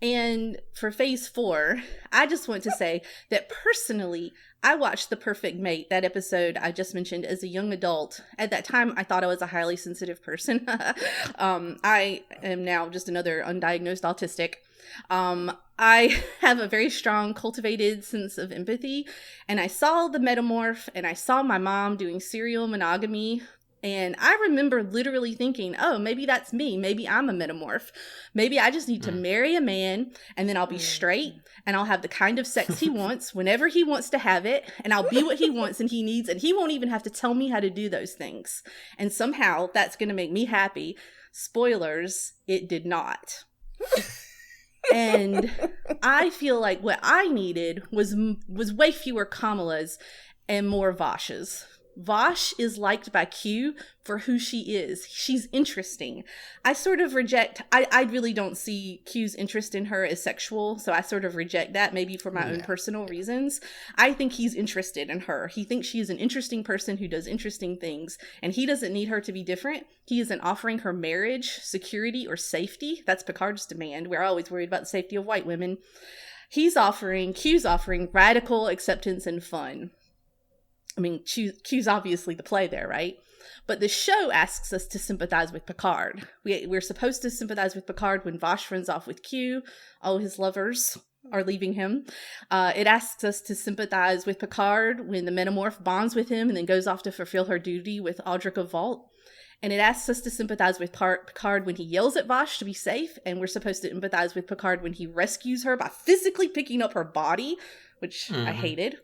And for Phase 4, I just want to say that personally, I watched The Perfect Mate, that episode I just mentioned, as a young adult. At that time, I thought I was a highly sensitive person. I am now just another undiagnosed autistic. I have a very strong, cultivated sense of empathy, and I saw the metamorph, and I saw my mom doing serial monogamy. And I remember literally thinking, oh, maybe that's me. Maybe I'm a metamorph. Maybe I just need to marry a man, and then I'll be straight, and I'll have the kind of sex he wants whenever he wants to have it, and I'll be what he wants and he needs, and he won't even have to tell me how to do those things. And somehow that's going to make me happy. Spoilers, it did not. And I feel like what I needed was way fewer Kamalas and more Vashes. Vash is liked by Q for who she is. She's interesting. I sort of reject, I really don't see Q's interest in her as sexual, so I sort of reject that, maybe for my own personal reasons. I think he's interested in her. He thinks she is an interesting person who does interesting things, and he doesn't need her to be different. He isn't offering her marriage, security, or safety. That's Picard's demand. We're always worried about the safety of white women. Q's offering radical acceptance and fun. I mean, Q's obviously the play there, right? But the show asks us to sympathize with Picard. We're supposed to sympathize with Picard when Vash runs off with Q. All his lovers are leaving him. It asks us to sympathize with Picard when the metamorph bonds with him and then goes off to fulfill her duty with Audrica Vault. And it asks us to sympathize with Picard when he yells at Vash to be safe. And we're supposed to empathize with Picard when he rescues her by physically picking up her body, which I hated.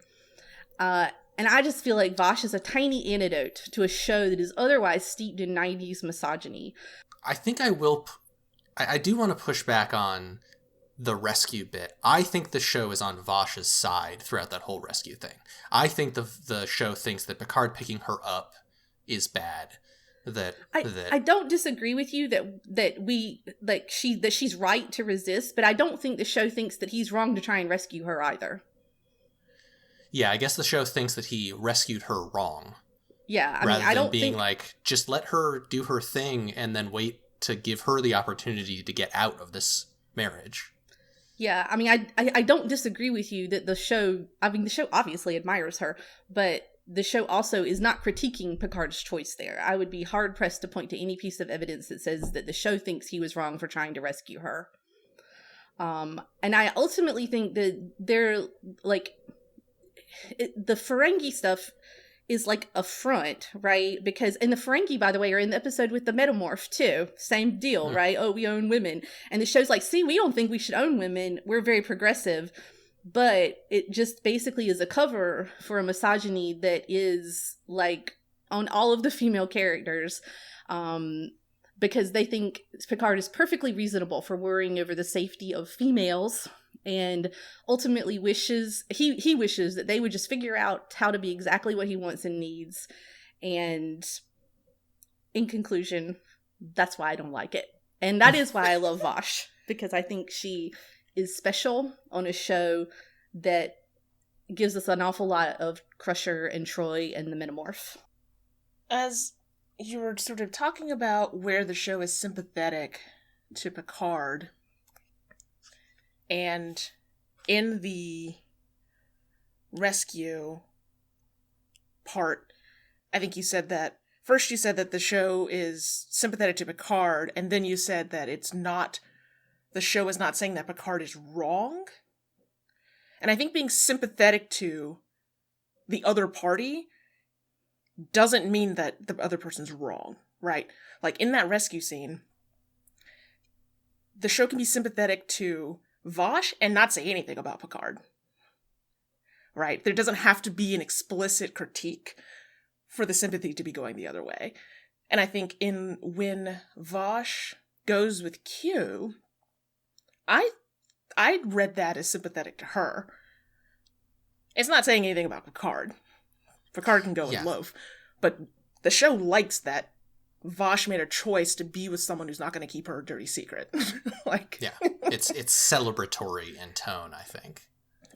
And I just feel like Vash is a tiny antidote to a show that is otherwise steeped in 90s misogyny. I think I do want to push back on the rescue bit. I think the show is on Vash's side throughout that whole rescue thing. I think the show thinks that Picard picking her up is bad. I don't disagree with you that she's right to resist, but I don't think the show thinks that he's wrong to try and rescue her either. Yeah, I guess the show thinks that he rescued her wrong. Yeah, I don't think like, just let her do her thing and then wait to give her the opportunity to get out of this marriage. Yeah, I mean, I don't disagree with you that the show obviously admires her, but the show also is not critiquing Picard's choice there. I would be hard-pressed to point to any piece of evidence that says that the show thinks he was wrong for trying to rescue her. And I ultimately think that they're, like, the Ferengi stuff is like a front, right? Because, and the Ferengi, by the way, are in the episode with the metamorph too. Same deal, right? Oh, we own women. And the show's like, see, we don't think we should own women. We're very progressive. But it just basically is a cover for a misogyny that is like on all of the female characters. Because they think Picard is perfectly reasonable for worrying over the safety of females, and ultimately wishes that they would just figure out how to be exactly what he wants and needs. And in conclusion, that's why I don't like it. And that is why I love Vash, because I think she is special on a show that gives us an awful lot of Crusher and Troi and the Metamorph. As you were sort of talking about where the show is sympathetic to Picard, and in the rescue part, I think you said that first you said that the show is sympathetic to Picard, and then you said that the show is not saying that Picard is wrong. And I think being sympathetic to the other party doesn't mean that the other person's wrong, right? Like in that rescue scene, the show can be sympathetic to Vash and not say anything about Picard, right? There doesn't have to be an explicit critique for the sympathy to be going the other way. And I think when Vash goes with Q, I read that as sympathetic to her. It's not saying anything about Picard. Picard can go and loaf. But the show likes that Vash made a choice to be with someone who's not going to keep her dirty secret. It's celebratory in tone, I think.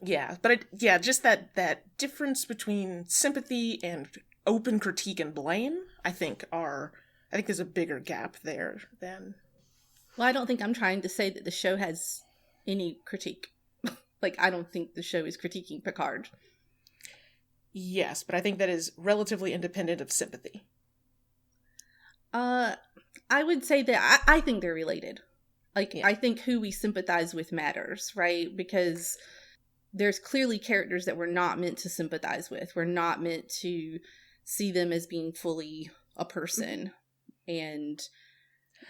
Yeah, but just that difference between sympathy and open critique and blame, I think there's a bigger gap there than... Well, I don't think I'm trying to say that the show has any critique. Like, I don't think the show is critiquing Picard. Yes, but I think that is relatively independent of sympathy. I would say that I think they're related. Like, I think who we sympathize with matters, right? Because there's clearly characters that we're not meant to sympathize with. We're not meant to see them as being fully a person. And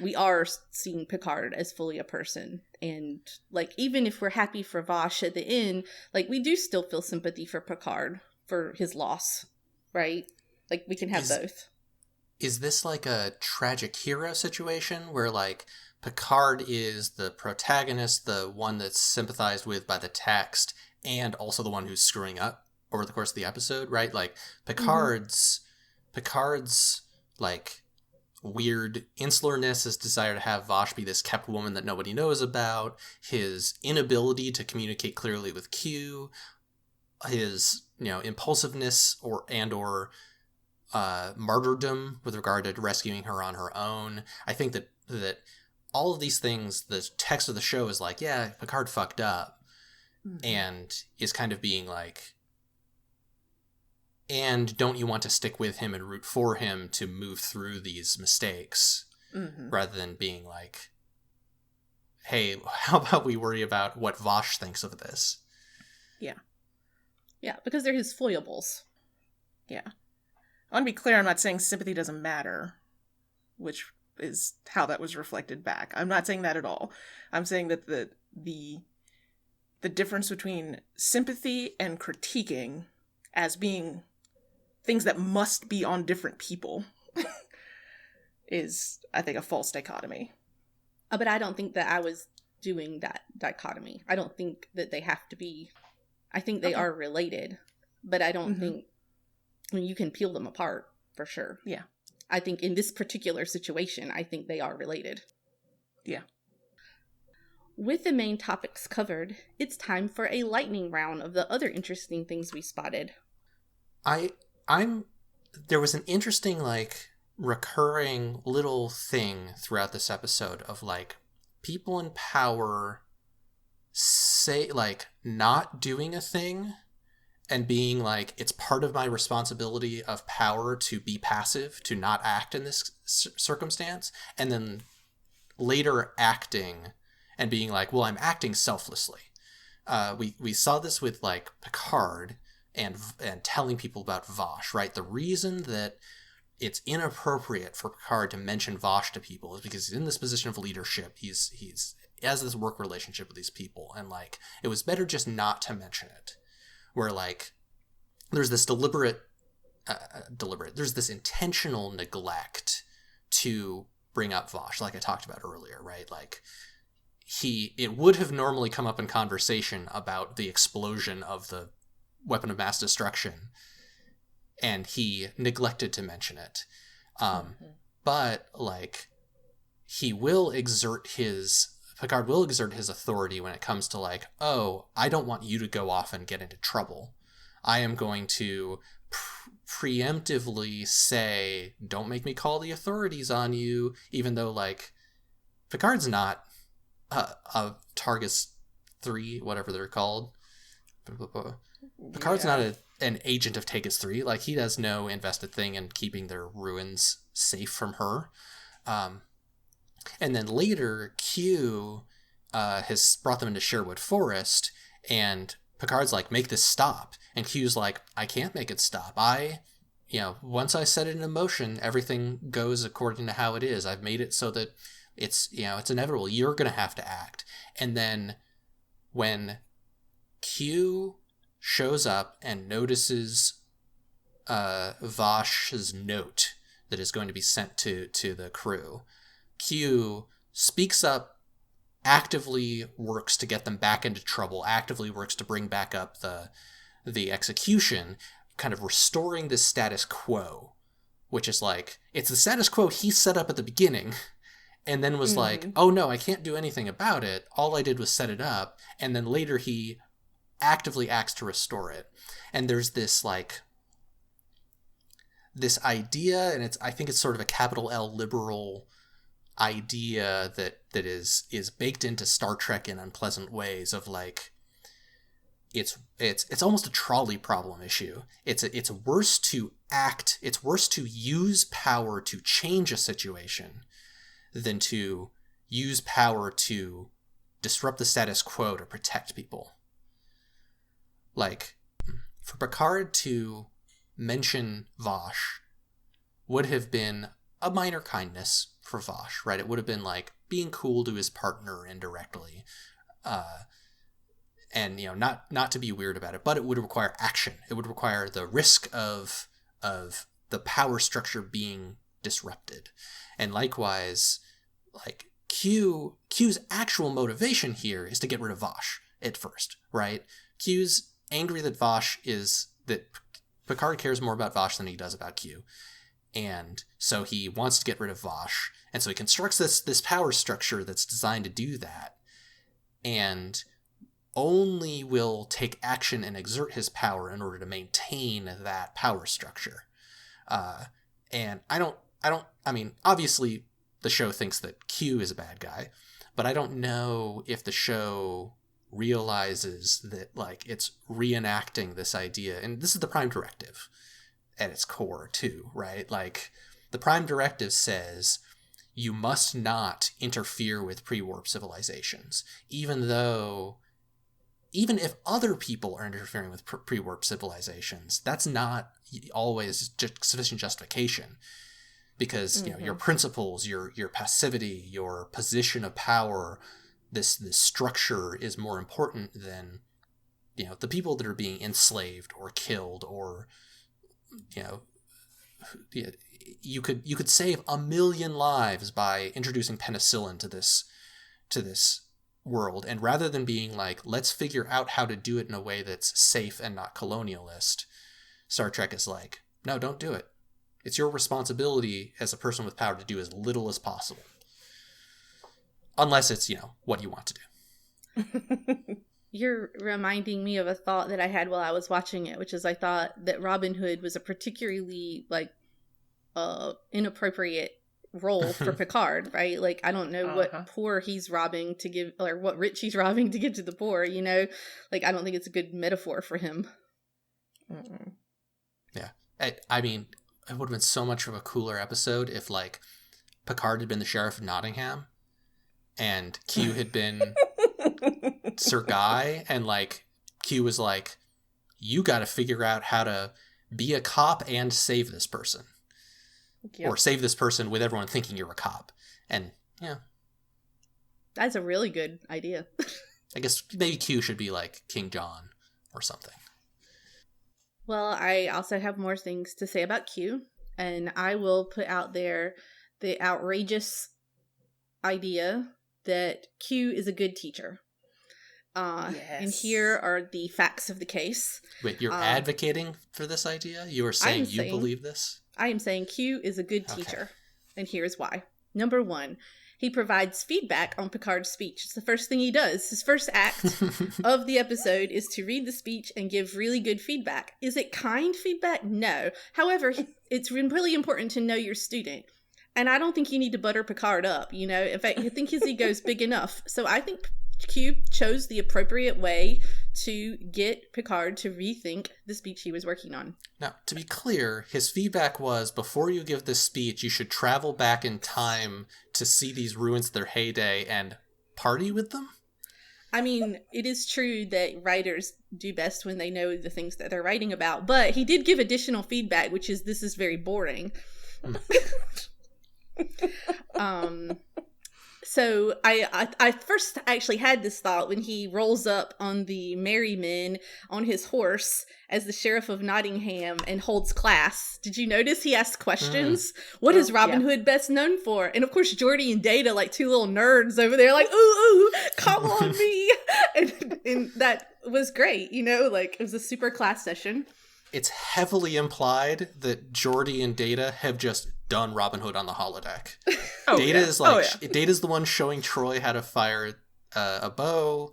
we are seeing Picard as fully a person. And, like, even if we're happy for Vash at the end, like, we do still feel sympathy for Picard for his loss, right? Like, we can have both. Is this like a tragic hero situation where, like, Picard is the protagonist, the one that's sympathized with by the text, and also the one who's screwing up over the course of the episode, right? Like, Picard's like, weird insularness, his desire to have Vash be this kept woman that nobody knows about, his inability to communicate clearly with Q, his, impulsiveness or martyrdom with regard to rescuing her on her own. I think that all of these things, the text of the show is like, yeah, Picard fucked up, and is kind of being like, and don't you want to stick with him and root for him to move through these mistakes, rather than being like, hey, how about we worry about what Vash thinks of this? Yeah, because they're his foibles. Yeah. I want to be clear, I'm not saying sympathy doesn't matter, which is how that was reflected back. I'm not saying that at all. I'm saying that the difference between sympathy and critiquing as being things that must be on different people is, I think, a false dichotomy. But I don't think that I was doing that dichotomy. I don't think that they have to be... I think they are related, but I don't think... I mean, you can peel them apart, for sure. Yeah. I think in this particular situation, I think they are related. Yeah. With the main topics covered, it's time for a lightning round of the other interesting things we spotted. There was an interesting, like, recurring little thing throughout this episode of, like, people in power say, like, not doing a thing and being like, it's part of my responsibility of power to be passive, to not act in this circumstance, and then later acting and being like, well, I'm acting selflessly. We saw this with, like, Picard and telling people about Vash, right? The reason that it's inappropriate for Picard to mention Vash to people is because he's in this position of leadership. He's has this work relationship with these people, and, like, it was better just not to mention it. Where, like, there's this deliberate, there's this intentional neglect to bring up Vash, like I talked about earlier, right? Like, it would have normally come up in conversation about the explosion of the weapon of mass destruction, and he neglected to mention it. But, like, Picard will exert his authority when it comes to, like, oh, I don't want you to go off and get into trouble. I am going to preemptively say, don't make me call the authorities on you, even though, like, Picard's not a Targus 3, whatever they're called. Picard's not an agent of Targus 3. Like, he has no invested thing in keeping their ruins safe from her. And then later, Q has brought them into Sherwood Forest, and Picard's like, make this stop. And Q's like, I can't make it stop. Once I set it in motion, everything goes according to how it is. I've made it so that it's inevitable. You're going to have to act. And then when Q shows up and notices Vash's note that is going to be sent to the crew, Q speaks up, actively works to get them back into trouble, actively works to bring back up the execution, kind of restoring the status quo, which is like, it's the status quo he set up at the beginning, and then was like, oh no, I can't do anything about it. All I did was set it up, and then later he actively acts to restore it. And there's this, like, this idea, and I think it's sort of a capital L liberal idea that is baked into Star Trek in unpleasant ways of, like, it's almost a trolley problem issue. It's worse to act, it's worse to use power to change a situation than to use power to disrupt the status quo to protect people. Like, for Picard to mention Vash would have been a minor kindness for Vash, right? It would have been like being cool to his partner indirectly, and not to be weird about it, but it would require action. It would require the risk of the power structure being disrupted. And likewise, like, Q's actual motivation here is to get rid of Vash at first, right? Q's angry that Picard cares more about Vash than he does about Q. And so he wants to get rid of Vash. And so he constructs this power structure that's designed to do that, and only will take action and exert his power in order to maintain that power structure. And I mean, obviously the show thinks that Q is a bad guy, but I don't know if the show realizes that, like, it's reenacting this idea. And this is the Prime Directive at its core too, right? Like, the Prime Directive says you must not interfere with pre-warp civilizations, even if other people are interfering with pre-warp civilizations. That's not always sufficient justification, because your principles, your passivity, your position of power, this structure is more important than the people that are being enslaved or killed, or you could save 1 million lives by introducing penicillin to this world, and rather than being like, let's figure out how to do it in a way that's safe and not colonialist, Star Trek is like, no, don't do it. It's your responsibility as a person with power to do as little as possible, unless it's what you want to do. You're reminding me of a thought that I had while I was watching it, which is I thought that Robin Hood was a particularly, like, inappropriate role for Picard, right? Like, I don't know what poor he's robbing to give, or what rich he's robbing to give to the poor, you know? Like, I don't think it's a good metaphor for him. Mm-mm. Yeah. I mean, it would have been so much of a cooler episode if, like, Picard had been the Sheriff of Nottingham and Q had been Sir Guy, and, like, Q was like, you got to figure out how to be a cop and save this person. Yep. Or save this person with everyone thinking you're a cop. And, yeah. That's a really good idea. I guess maybe Q should be like King John or something. Well, I also have more things to say about Q, and I will put out there the outrageous idea that Q is a good teacher. Yes. And here are the facts of the case. Wait, you're advocating for this idea? You are saying you believe this? I am saying Q is a good teacher, and here's why. Number one, he provides feedback on Picard's speech. It's the first thing he does. His first act of the episode is to read the speech and give really good feedback. Is it kind feedback? No. However, it's really important to know your student. And I don't think you need to butter Picard up, you know? In fact, I think his ego is big enough. So I think Q chose the appropriate way to get Picard to rethink the speech he was working on. Now, to be clear, his feedback was, before you give this speech, you should travel back in time to see these ruins of their heyday and party with them? I mean, it is true that writers do best when they know the things that they're writing about, but he did give additional feedback, which is, this is very boring. So I first actually had this thought when he rolls up on the Merryman on his horse as the Sheriff of Nottingham and holds class. Did you notice he asked questions? What is Robin Hood best known for? And of course, Geordi and Data, like two little nerds over there, like, ooh, come on me. And that was great, you know, like it was a super class session. It's heavily implied that Geordi and Data have just done Robin Hood on the holodeck. Data's Data's the one showing Troi how to fire a bow.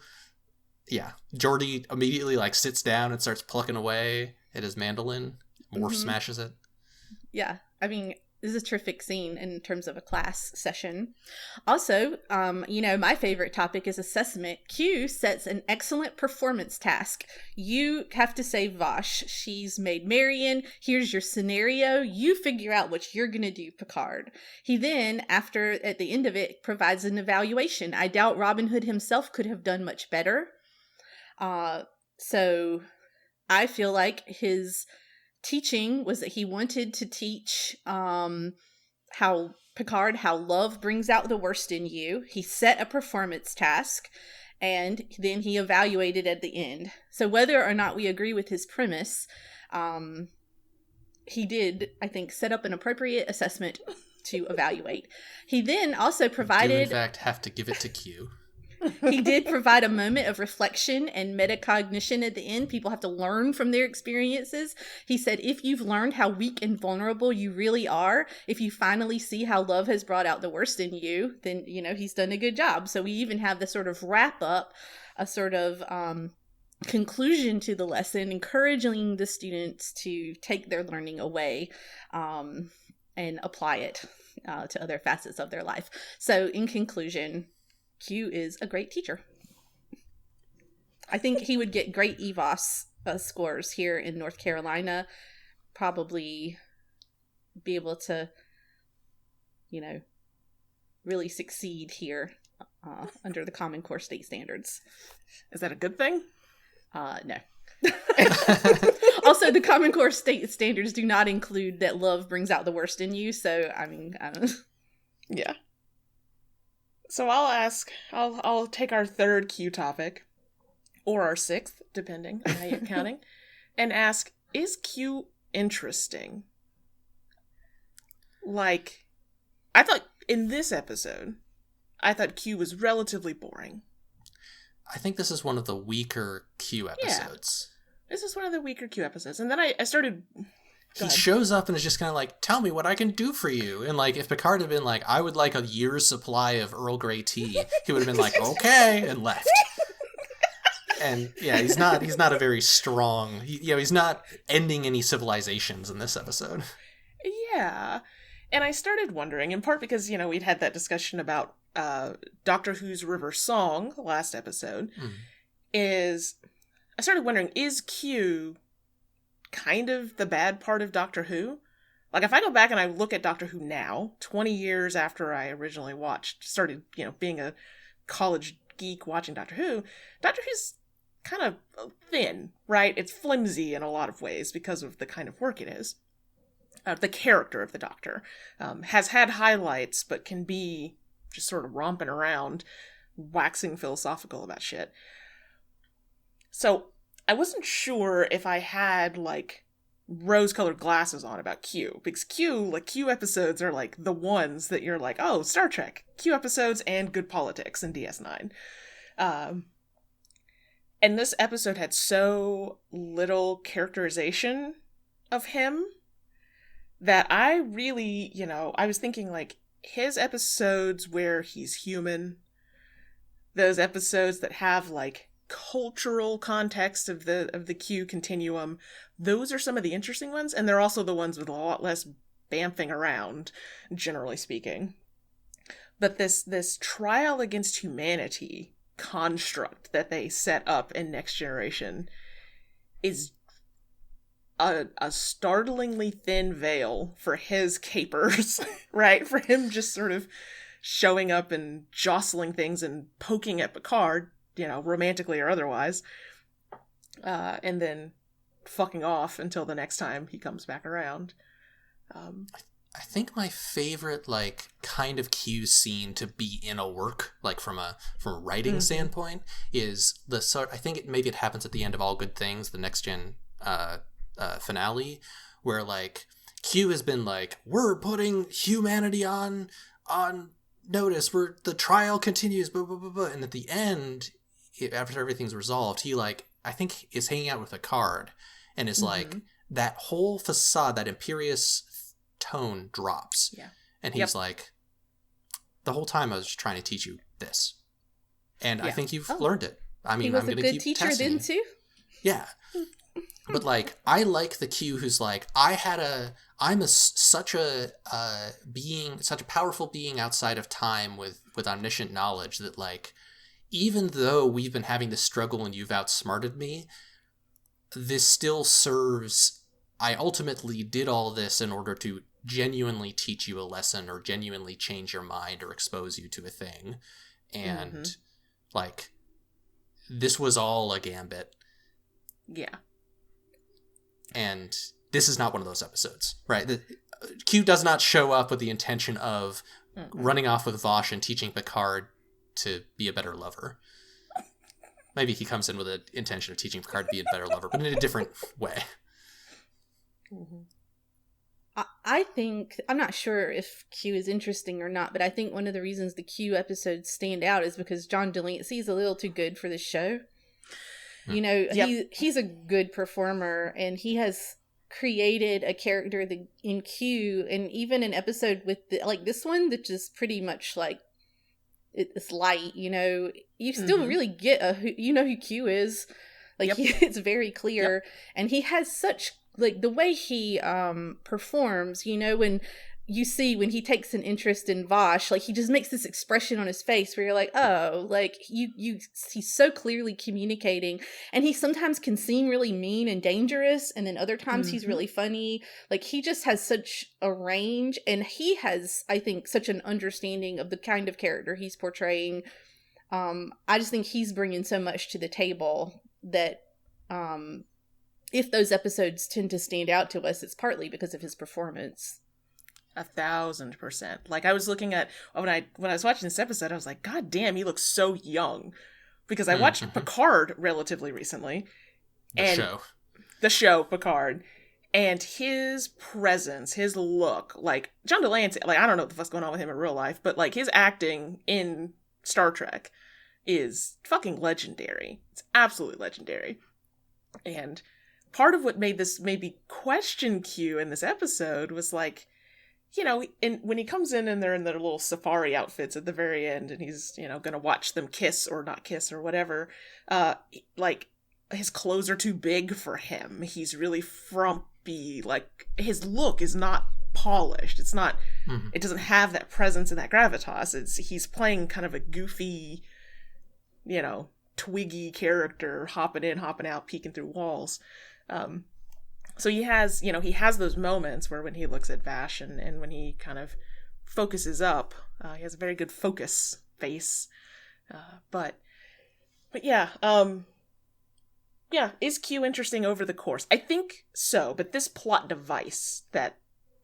Yeah, Geordi immediately like sits down and starts plucking away at his mandolin. Worf smashes it. Yeah, I mean, this is a terrific scene in terms of a class session. Also, you know, my favorite topic is assessment. Q sets an excellent performance task. You have to say, Vash, she's made Marion. Here's your scenario. You figure out what you're going to do, Picard. He then, at the end of it, provides an evaluation. I doubt Robin Hood himself could have done much better. So I feel like his teaching was that he wanted to teach how love brings out the worst in you. He set a performance task, and then he evaluated at the end. So whether or not we agree with his premise, he did, I think, set up an appropriate assessment to evaluate. He then also provided... You, in fact, have to give it to Q. He did provide a moment of reflection and metacognition at the end. People have to learn from their experiences. He said, if you've learned how weak and vulnerable you really are, if you finally see how love has brought out the worst in you, then, you know, he's done a good job. So we even have the sort of wrap up, a sort of conclusion to the lesson, encouraging the students to take their learning away and apply it to other facets of their life. So in conclusion, Q is a great teacher. I think he would get great EVOS scores here in North Carolina. Probably be able to, you know, really succeed here under the Common Core state standards. Is that a good thing? No. Also, the Common Core state standards do not include that love brings out the worst in you. So, I mean, I don't know. Yeah. So I'll take our third Q topic, or our sixth, depending on how you're counting, and ask, is Q interesting? Like, I thought in this episode, I thought Q was relatively boring. I think this is one of the weaker Q episodes. Yeah, this is one of the weaker Q episodes. And then I started... He shows up and is just kind of like, tell me what I can do for you. And like, if Picard had been like, I would like a year's supply of Earl Grey tea, he would have been like, okay, and left. And yeah, he's not a very strong, he's not ending any civilizations in this episode. Yeah. And I started wondering, in part because, we'd had that discussion about Doctor Who's River Song last episode, I started wondering, is Q kind of the bad part of Doctor Who? Like, if I go back and I look at Doctor Who now, 20 years after I originally started, being a college geek watching Doctor Who's kind of thin, right? It's flimsy in a lot of ways because of the kind of work it is. The character of the Doctor has had highlights, but can be just sort of romping around, waxing philosophical about shit. So I wasn't sure if I had, like, rose-colored glasses on about Q, because Q episodes are, like, the ones that you're like, oh, Star Trek, Q episodes and good politics in DS9. And this episode had so little characterization of him that I really, I was thinking, like, his episodes where he's human, those episodes that have, like, cultural context of the Q continuum, those are some of the interesting ones, and they're also the ones with a lot less bamfing around, generally speaking. But this trial against humanity construct that they set up in Next Generation is a startlingly thin veil for his capers, right? For him just sort of showing up and jostling things and poking at Picard, romantically or otherwise, and then fucking off until the next time he comes back around. I think my favorite, like, kind of Q scene to be in a work, like, from a writing standpoint, is I think maybe it happens at the end of All Good Things, the Next Gen finale, where, like, Q has been like, we're putting humanity on notice, the trial continues, blah, blah, blah, blah. And at the end, after everything's resolved, he, like, I think is hanging out with Picard and is like, that whole facade, that imperious tone drops. Yeah. And he's like, the whole time I was just trying to teach you this. And I think you've learned it. I mean, I'm going to keep testing. He was a good teacher then too? Yeah. But, like, I like the Q who's like, such a powerful being outside of time with omniscient knowledge that, like, even though we've been having this struggle and you've outsmarted me, this still serves, I ultimately did all this in order to genuinely teach you a lesson or genuinely change your mind or expose you to a thing. And, like, this was all a gambit. Yeah. And this is not one of those episodes, right? Q does not show up with the intention of running off with Vash and teaching Picard to be a better lover. Maybe he comes in with the intention of teaching Picard to be a better lover, but in a different way. I think, I'm not sure if Q is interesting or not, but I think one of the reasons the Q episodes stand out is because John Delancey is a little too good for this show. He's a good performer, and he has created a character in Q, and even an episode with this one that just pretty much, like, it's light, you still really get who Q is, like, it's very clear, and he has such, like, the way he performs, when you see when he takes an interest in Vash, like, he just makes this expression on his face where you're like, oh, like, he's so clearly communicating, and he sometimes can seem really mean and dangerous, and then other times he's really funny. Like, he just has such a range, and he has, I think, such an understanding of the kind of character he's portraying. I just think he's bringing so much to the table that if those episodes tend to stand out to us, it's partly because of his performance. 1,000%. Like, I was looking at, when I was watching this episode, I was like, God damn, he looks so young. Because I watched Picard relatively recently. The show, Picard. And his presence, his look, like, John Delancey, like, I don't know what the fuck's going on with him in real life, but, like, his acting in Star Trek is fucking legendary. It's absolutely legendary. And part of what made me question Q in this episode was, like, when he comes in and they're in their little safari outfits at the very end, and he's, gonna watch them kiss or not kiss or whatever, like, his clothes are too big for him. He's really frumpy. Like, his look is not polished. It's not, Mm-hmm. it doesn't have that presence and that gravitas. He's playing kind of a goofy, twiggy character, hopping in, hopping out, peeking through walls. So he has those moments where when he looks at Vash and when he kind of focuses up, he has a very good focus face. But yeah, is Q interesting over the course? I think so, but this plot device that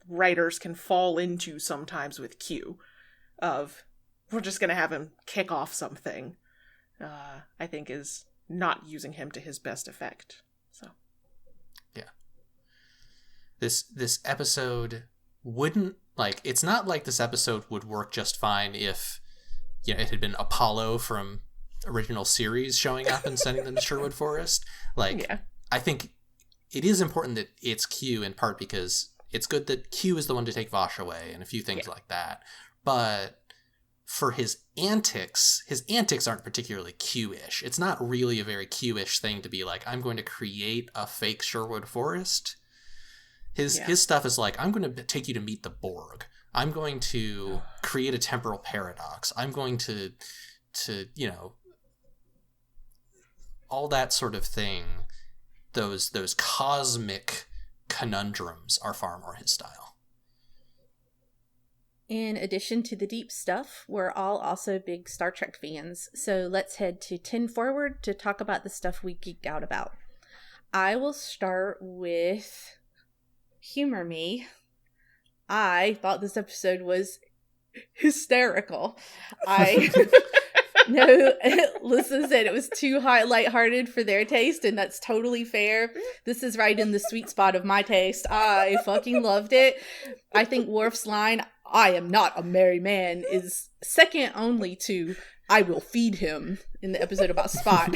writers can fall into sometimes with Q, of we're just going to have him kick off something, I think is not using him to his best effect. So, yeah. This episode wouldn't, it's not like this episode would work just fine if, it had been Apollo from original series showing up and sending them to Sherwood Forest. I think it is important that it's Q, in part because it's good that Q is the one to take Vash away and a few things like that. But for his antics aren't particularly Q-ish. It's not really a very Q-ish thing to be like, I'm going to create a fake Sherwood Forest. His stuff is like, I'm going to take you to meet the Borg. I'm going to create a temporal paradox. I'm going to all that sort of thing. Those cosmic conundrums are far more his style. In addition to the deep stuff, we're all also big Star Trek fans, so let's head to 10 Forward to talk about the stuff we geeked out about. I will start with Humor Me. I thought this episode was hysterical. No, Lisa said it was too lighthearted for their taste, and that's totally fair. This is right in the sweet spot of my taste. I fucking loved it. I think Worf's line, "I am not a merry man," is second only to "I will feed him" in the episode about Spot.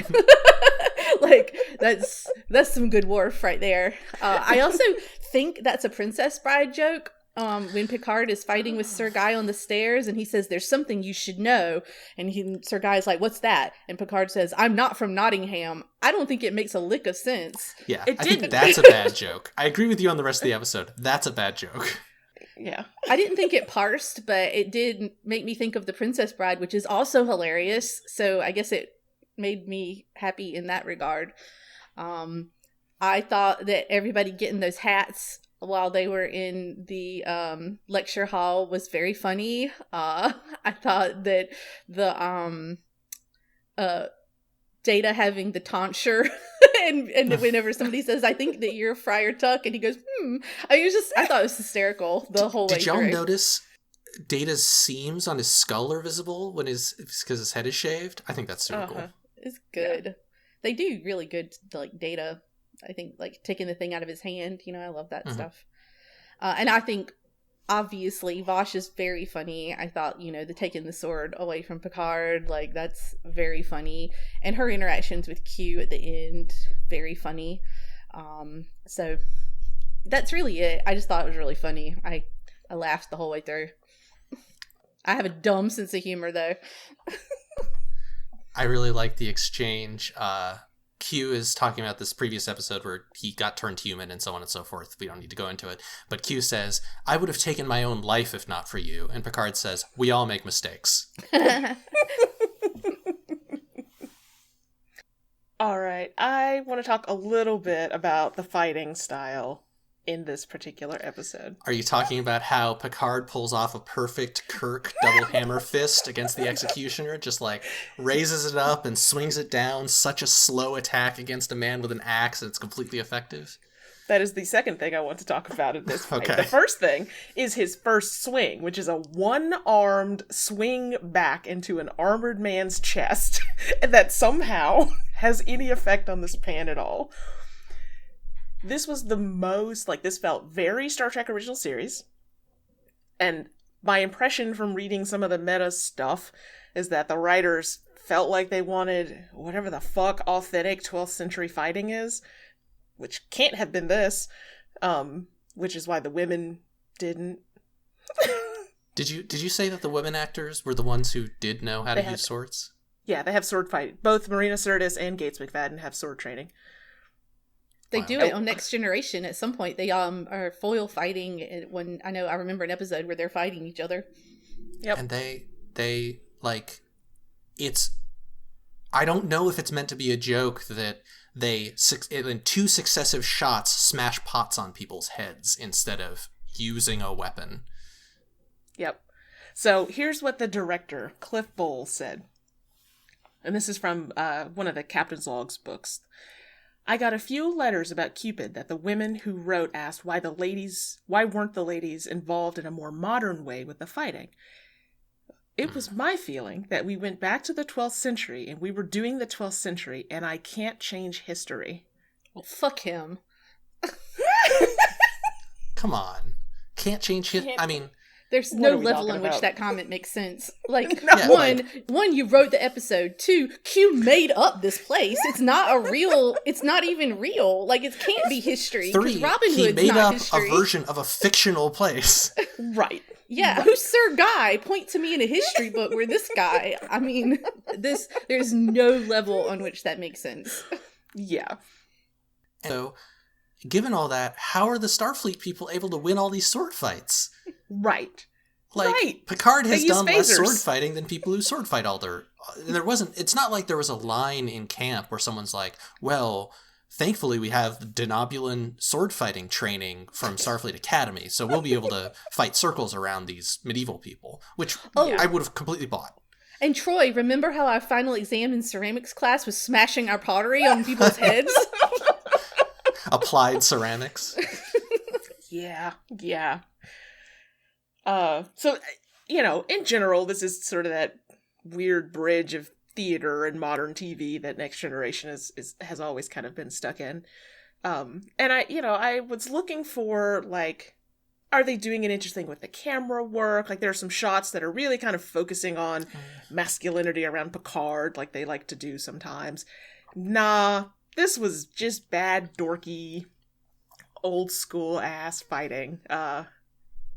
That's some good Worf right there. I also think that's a Princess Bride joke. When Picard is fighting with Sir Guy on the stairs and he says, "There's something you should know," and Sir Guy's like, "What's that?" And Picard says, "I'm not from Nottingham." I don't think it makes a lick of sense. Yeah, I think that's a bad joke. I agree with you on the rest of the episode. That's a bad joke. Yeah. I didn't think it parsed, but it did make me think of The Princess Bride, which is also hilarious. So I guess it made me happy in that regard. I thought that everybody getting those hats while they were in the lecture hall was very funny. I thought that the Data having the tonsure and whenever somebody says, "I think that you're Friar Tuck," and he goes, I thought it was hysterical the whole way through. Did y'all through. notice Data's seams on his skull are visible because his head is shaved? I think that's super cool. It's good. Yeah. They do really good Data. I think taking the thing out of his hand, I love that stuff. And I think obviously Vash is very funny. I thought, the taking the sword away from Picard, that's very funny. And her interactions with Q at the end, very funny. So that's really it. I just thought it was really funny. I laughed the whole way through. I have a dumb sense of humor though. I really like the exchange. Q is talking about this previous episode where he got turned human and so on and so forth. We don't need to go into it. But Q says, "I would have taken my own life if not for you." And Picard says, "We all make mistakes." All right. I want to talk a little bit about the fighting style in this particular episode. Are you talking about how Picard pulls off a perfect Kirk double hammer fist against the Executioner? Just raises it up and swings it down. Such a slow attack against a man with an axe, and it's completely effective. That is the second thing I want to talk about in this fight. Okay. The first thing is his first swing, which is a one-armed swing back into an armored man's chest that somehow has any effect on this pan at all. This was the most, this felt very Star Trek Original Series. And my impression from reading some of the meta stuff is that the writers felt like they wanted whatever the fuck authentic 12th century fighting is, which can't have been this, which is why the women didn't. Did you say that the women actors were the ones who did know how to use swords? Yeah, they have sword fighting. Both Marina Sirtis and Gates McFadden have sword training. They do it on Next Generation. At some point, they are foil fighting. When I remember an episode where they're fighting each other. Yep. And they like, it's, I don't know if it's meant to be a joke that they in 2 successive shots smash pots on people's heads instead of using a weapon. Yep. So here's what the director, Cliff Bole, said. And this is from one of the Captain's Logs books. I got a few letters about Qpid that the women who wrote asked why weren't the ladies involved in a more modern way with the fighting. It was my feeling that we went back to the 12th century and we were doing the 12th century and I can't change history. Well, fuck him. Come on. Can't change history. I mean, there's no level in which that comment makes sense. Like, No. one, you wrote the episode. 2, Q made up this place. It's not even real. Like, it can't be history. 3, Robin he Hood's made not up history. a version of a fictional place. Right. Yeah, Right. who's Sir Guy? Point to me in a history book where this guy. I mean, there's no level on which that makes sense. Yeah. So, given all that, how are the Starfleet people able to win all these sword fights? Right. Like, Right. Picard has They use done less phasers. sword fighting than people who sword fight all their... It's not like there was a line in camp where someone's like, well, thankfully we have Denobulan sword fighting training from Starfleet Academy, so we'll be able to fight circles around these medieval people, which I would have completely bought. And Troy, remember how our final exam in ceramics class was smashing our pottery on people's heads? Applied ceramics. Yeah. So, in general, this is sort of that weird bridge of theater and modern TV that Next Generation has always kind of been stuck in. And I was looking for, like, are they doing it interesting with the camera work? Like, there are some shots that are really kind of focusing on masculinity around Picard, like they like to do sometimes. Nah, this was just bad, dorky, old school ass fighting.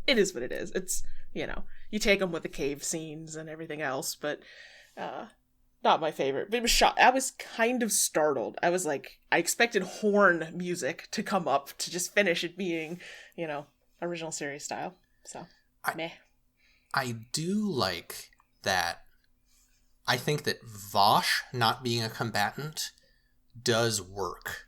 It is what it is. It's, you take them with the cave scenes and everything else, but not my favorite. But it was I was kind of startled. I was like, I expected horn music to come up to just finish it being, original series style. So, meh. I do like that. I think that Vash not being a combatant does work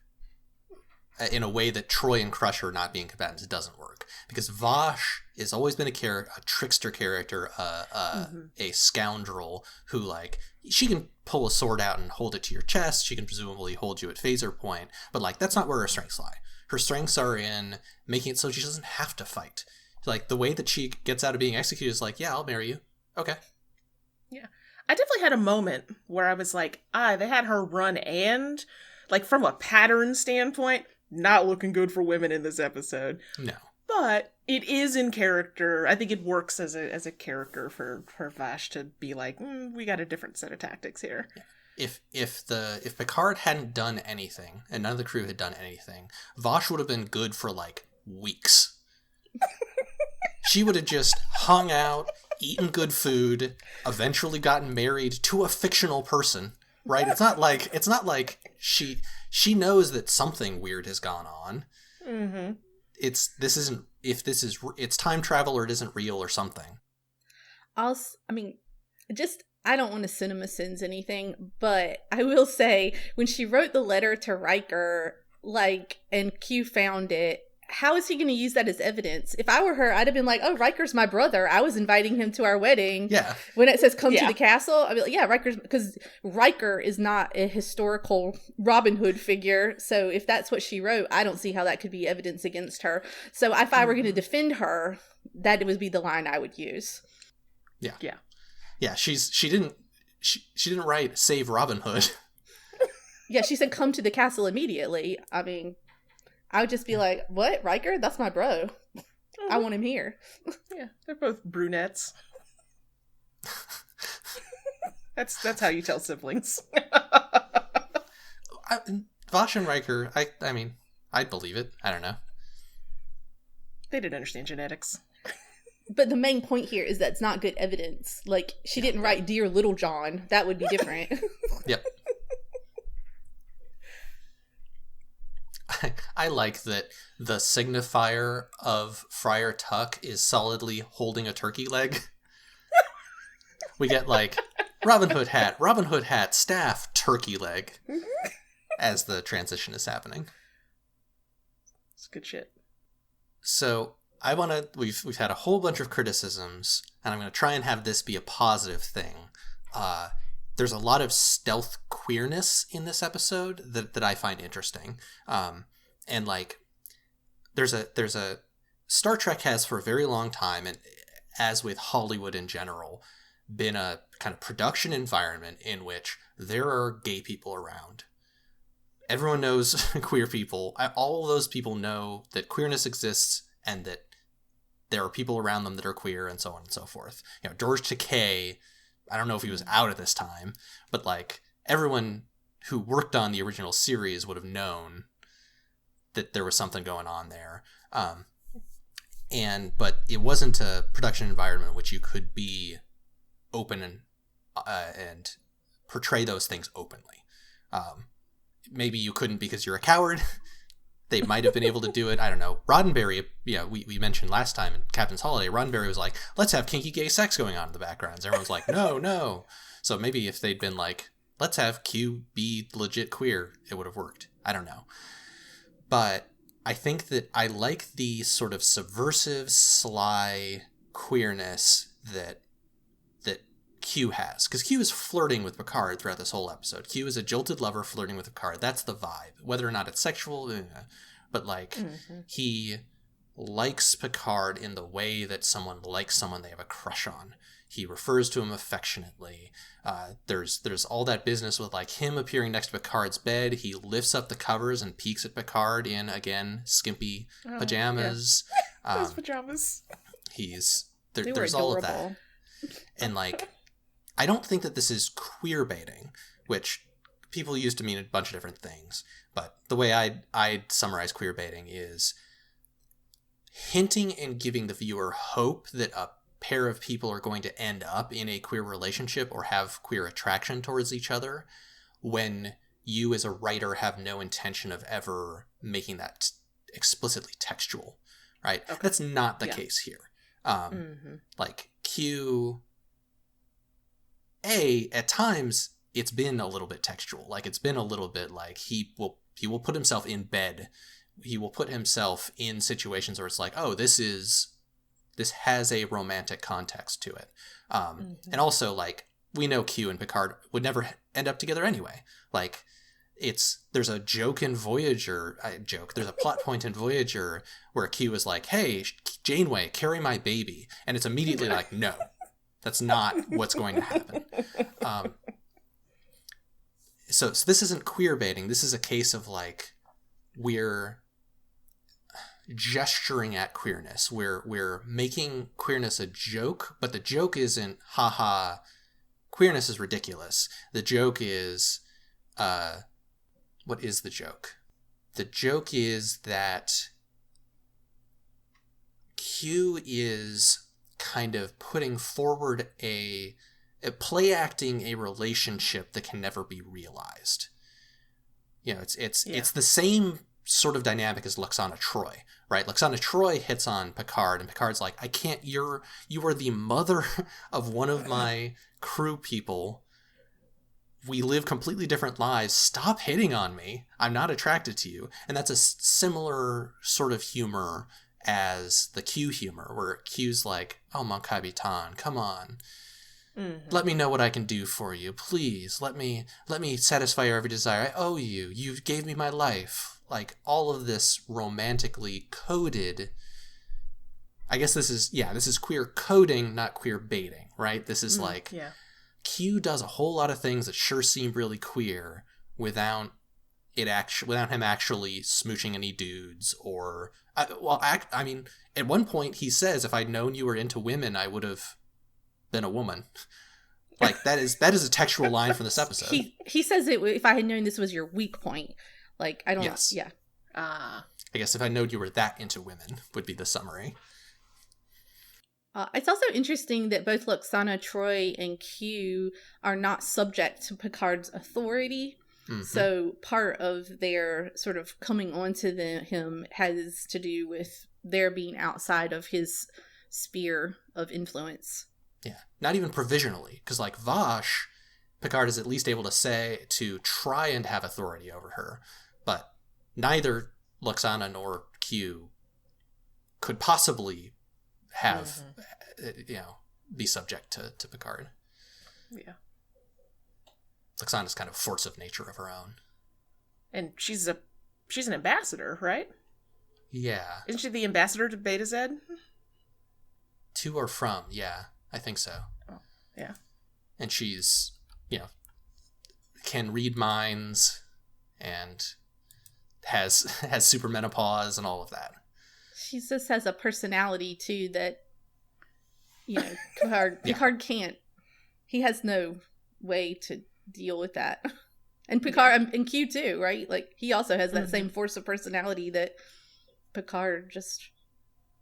in a way that Troi and Crusher not being combatants doesn't work. Because Vash has always been a trickster character, a scoundrel who, like, she can pull a sword out and hold it to your chest. She can presumably hold you at phaser point. But, like, that's not where her strengths lie. Her strengths are in making it so she doesn't have to fight. Like, the way that she gets out of being executed is like, yeah, I'll marry you. Okay. Yeah. I definitely had a moment where I was like, they had her run and, like, from a pattern standpoint, not looking good for women in this episode. No. But it is in character. I think it works as a character for Vash to be like, we got a different set of tactics here. If Picard hadn't done anything and none of the crew had done anything, Vash would have been good for like weeks. She would have just hung out, eaten good food, eventually gotten married to a fictional person, right? It's not like she knows that something weird has gone on. Mm-hmm. It's time travel or it isn't real or something. I don't want to cinema sins anything, but I will say when she wrote the letter to Riker, and Q found it, how is he going to use that as evidence? If I were her, I'd have been like, oh, Riker's my brother. I was inviting him to our wedding. Yeah. When it says come to the castle, I'd be like, yeah, because Riker is not a historical Robin Hood figure. So if that's what she wrote, I don't see how that could be evidence against her. So if I were going to defend her, that would be the line I would use. Yeah. Yeah. Yeah, she didn't write save Robin Hood. Yeah, she said come to the castle immediately. I mean, I would just be like, what? Riker? That's my bro. I want him here. Yeah, they're both brunettes. That's how you tell siblings. Vash and Riker, I mean, I'd believe it. I don't know. They didn't understand genetics. But the main point here is that it's not good evidence. Like, she didn't write Dear Little John. That would be different. Yep. I like that the signifier of Friar Tuck is solidly holding a turkey leg. We get like Robin Hood hat, staff, turkey leg as the transition is happening. It's good shit. So we've had a whole bunch of criticisms, and I'm going to try and have this be a positive thing. There's a lot of stealth queerness in this episode that I find interesting. And like, there's a Star Trek has for a very long time, and as with Hollywood in general, been a kind of production environment in which there are gay people around. Everyone knows queer people. All of those people know that queerness exists and that there are people around them that are queer, and so on and so forth. You know, George Takei, I don't know if he was out at this time, but like everyone who worked on the original series would have known that there was something going on there. But it wasn't a production environment in which you could be open and portray those things openly. Maybe you couldn't because you're a coward. They might have been able to do it. I don't know. Roddenberry, we mentioned last time in Captain's Holiday, Roddenberry was like, let's have kinky gay sex going on in the background. Everyone's like, no. So maybe if they'd been like, let's have Q be legit queer, it would have worked. I don't know. But I think that I like the sort of subversive, sly queerness that Q has. Because Q is flirting with Picard throughout this whole episode. Q is a jilted lover flirting with Picard. That's the vibe. Whether or not it's sexual, but like, he likes Picard in the way that someone likes someone they have a crush on. He refers to him affectionately. There's all that business with like him appearing next to Picard's bed. He lifts up the covers and peeks at Picard in, again, skimpy pajamas. Yeah. Those pajamas. There's all of that. And like, I don't think that this is queer baiting, which people used to mean a bunch of different things. But the way I'd summarize queer baiting is hinting and giving the viewer hope that a pair of people are going to end up in a queer relationship or have queer attraction towards each other, when you as a writer have no intention of ever making that explicitly textual, right? Okay. That's not the case here. Like Q... at times it's been a little bit textual. Like it's been a little bit like he will put himself in bed. He will put himself in situations where it's like, oh, this has a romantic context to it. And also like we know Q and Picard would never end up together anyway. Like there's a joke in Voyager, there's a plot point in Voyager where Q is like, hey, Janeway, carry my baby. And it's immediately like, no. That's not what's going to happen. So this isn't queer baiting. This is a case of like, we're gesturing at queerness. We're making queerness a joke, but the joke isn't, haha, queerness is ridiculous. The joke is, what is the joke? The joke is that Q is kind of putting forward a play acting a relationship that can never be realized. You know, it's the same sort of dynamic as Lwaxana Troi, right? Lwaxana Troi hits on Picard, and Picard's like, I can't, you are the mother of one of my crew people. We live completely different lives. Stop hitting on me. I'm not attracted to you. And that's a similar sort of humor as the Q humor, where Q's like, oh, mon capitaine, come on. Let me know what I can do for you. Please, let me satisfy your every desire. I owe you. You gave me my life. Like, all of this romantically coded. I guess this is queer coding, not queer baiting, right? This is Q does a whole lot of things that sure seem really queer without him actually smooching any dudes or... I mean, at one point he says, if I'd known you were into women, I would have been a woman. Like, that is a textual line from this episode. He says it, if I had known this was your weak point. Like, I don't... Yes. Yeah. I guess if I known you were that into women would be the summary. It's also interesting that both Lwaxana Troi and Q are not subject to Picard's authority. Mm-hmm. So part of their sort of coming onto him has to do with their being outside of his sphere of influence. Yeah, not even provisionally, because like Vash, Picard is at least able to try and have authority over her, but neither Lwaxana nor Q could possibly have, be subject to Picard. Yeah. Lwaxana's kind of force of nature of her own. And she's an ambassador, right? Yeah. Isn't she the ambassador to Beta Z? To or from, yeah. I think so. Oh, yeah. And she's, can read minds and has super-menopause and all of that. She just has a personality, too, that, Picard can't. He has no way to deal with that. And Picard, and Q too, right? Like, he also has that same force of personality that Picard just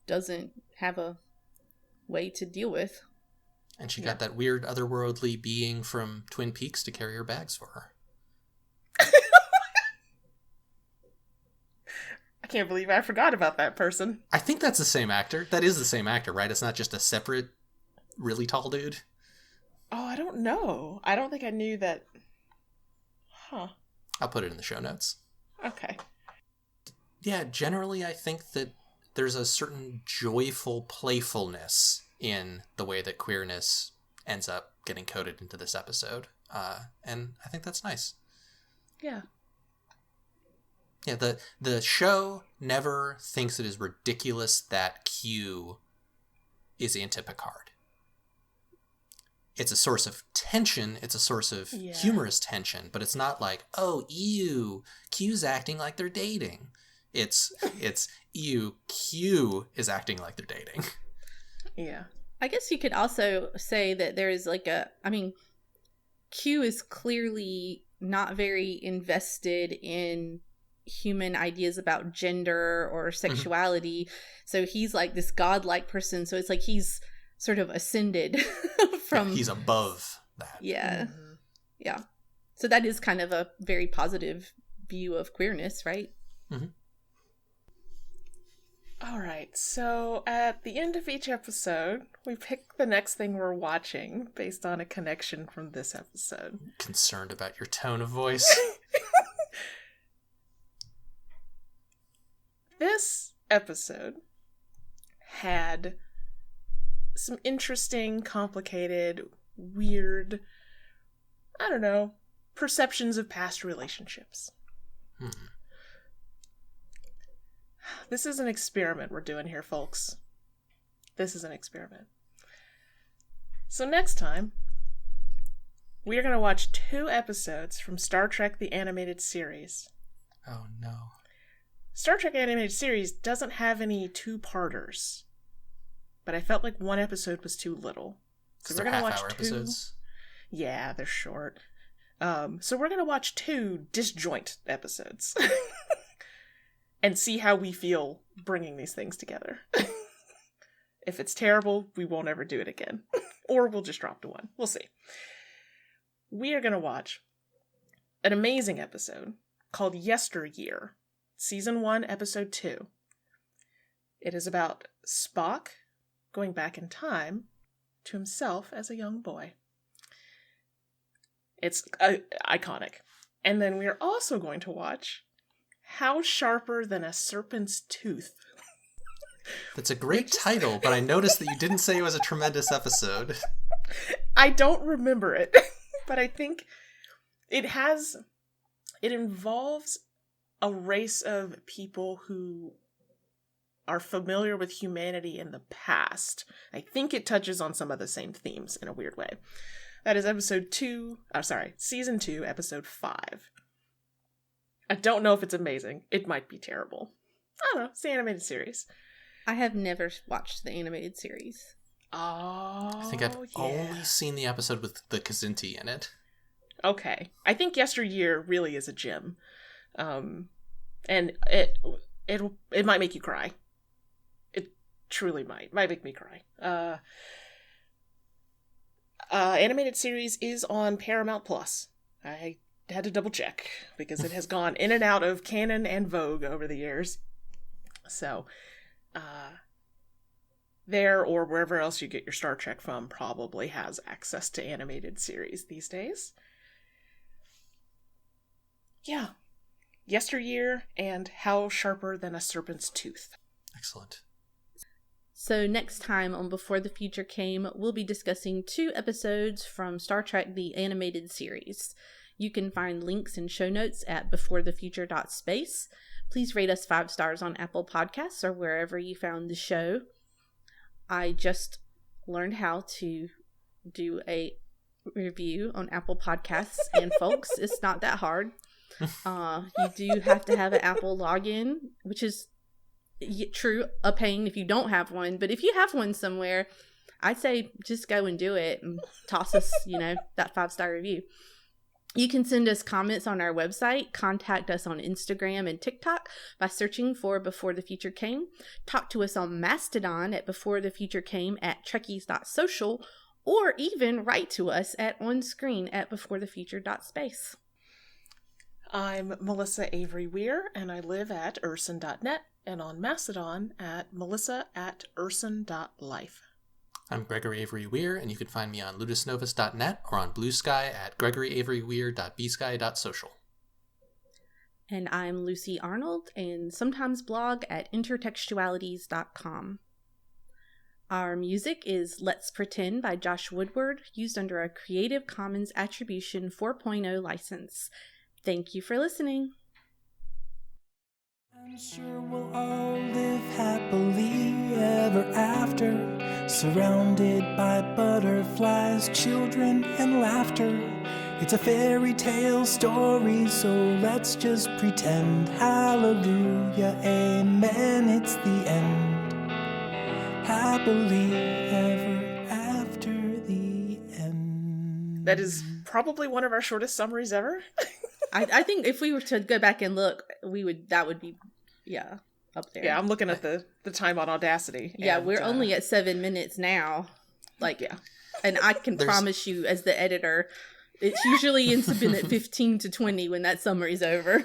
doesn't have a way to deal with. And she got that weird otherworldly being from Twin Peaks to carry her bags for her. I can't believe I forgot about that person. I think that's the same actor. That is the same actor, right? It's not just a separate, really tall dude. Oh, I don't know. I don't think I knew that. Huh. I'll put it in the show notes. Okay. Yeah, generally I think that there's a certain joyful playfulness in the way that queerness ends up getting coded into this episode. And I think that's nice. Yeah. Yeah, the show never thinks it is ridiculous that Q is into Picard. It's a source of tension, it's a source of humorous tension, but it's not like, oh, ew, Q's acting like they're dating. It's ew, Q is acting like they're dating. Yeah. I guess you could also say that there is Q is clearly not very invested in human ideas about gender or sexuality. Mm-hmm. So he's like this godlike person. So it's like he's sort of ascended from... Yeah, he's above that. Yeah. Mm-hmm. Yeah. So that is kind of a very positive view of queerness, right? Mm-hmm. All right, so at the end of each episode, we pick the next thing we're watching based on a connection from this episode. I'm concerned about your tone of voice. This episode had some interesting, complicated, weird, I don't know, perceptions of past relationships. This is an experiment we're doing here, folks. This is an experiment. So next time, we are going to watch 2 episodes from Star Trek the Animated Series. Oh, no. Star Trek Animated Series doesn't have any 2-parters, but I felt like 1 episode was too little. So we're going to watch 2 episodes. Yeah, they're short. So we're going to watch 2 disjoint episodes. And see how we feel bringing these things together. If it's terrible, we won't ever do it again. Or we'll just drop to 1. We'll see. We are going to watch an amazing episode called Yesteryear, Season 1, Episode 2. It is about Spock going back in time to himself as a young boy. It's iconic. And then we are also going to watch How Sharper Than a Serpent's Tooth. That's a great title, but I noticed that you didn't say it was a tremendous episode. I don't remember it, but I think it involves a race of people who are familiar with humanity in the past. I think it touches on some of the same themes in a weird way. That is Season 2, Episode 5. I don't know if it's amazing. It might be terrible. I don't know. It's the animated series. I have never watched the animated series. Oh, I think I've only seen the episode with the Kazinti in it. Okay. I think Yesteryear really is a gem. And it might make you cry. It truly might. Might make me cry. Animated series is on Paramount Plus. I had to double check because it has gone in and out of canon and Vogue over the years. So, there or wherever else you get your Star Trek from probably has access to animated series these days. Yeah. Yesteryear and How Sharper Than a Serpent's Tooth. Excellent. So next time on Before the Future Came, we'll be discussing 2 episodes from Star Trek the Animated Series. You can find links and show notes at beforethefuture.space. Please rate us 5 stars on Apple Podcasts or wherever you found the show. I just learned how to do a review on Apple Podcasts, and folks, it's not that hard. You do have to have an Apple login, which is true, a pain if you don't have one, but if you have one somewhere, I'd say just go and do it and toss us, that 5-star review. You can send us comments on our website, contact us on Instagram and TikTok by searching for Before the Future Came, talk to us on Mastodon at beforethefuturecame@trekkies.social, or even write to us at onscreen at beforethefuture.space. I'm Melissa Avery Weir, and I live at urson.net and on Mastodon at melissa@urson.life. I'm Gregory Avery Weir, and you can find me on ludusnovus.net or on Blue Sky at gregoryaveryweir.bsky.social. And I'm Lucy Arnold, and sometimes blog at intertextualities.com. Our music is Let's Pretend by Josh Woodward, used under a Creative Commons Attribution 4.0 license. Thank you for listening. I'm sure we'll all live happily ever after, surrounded by butterflies, children, and laughter. It's a fairy tale story, so let's just pretend. Hallelujah, amen, it's the end. Happily ever after the end. That is probably one of our shortest summaries ever. I think if we were to go back and look, that would be, up there. Yeah, I'm looking at the time on Audacity. Yeah, and, we're only at 7 minutes now. And I can promise you, as the editor, it's usually ends up in at 15 to 20 when that summary's over.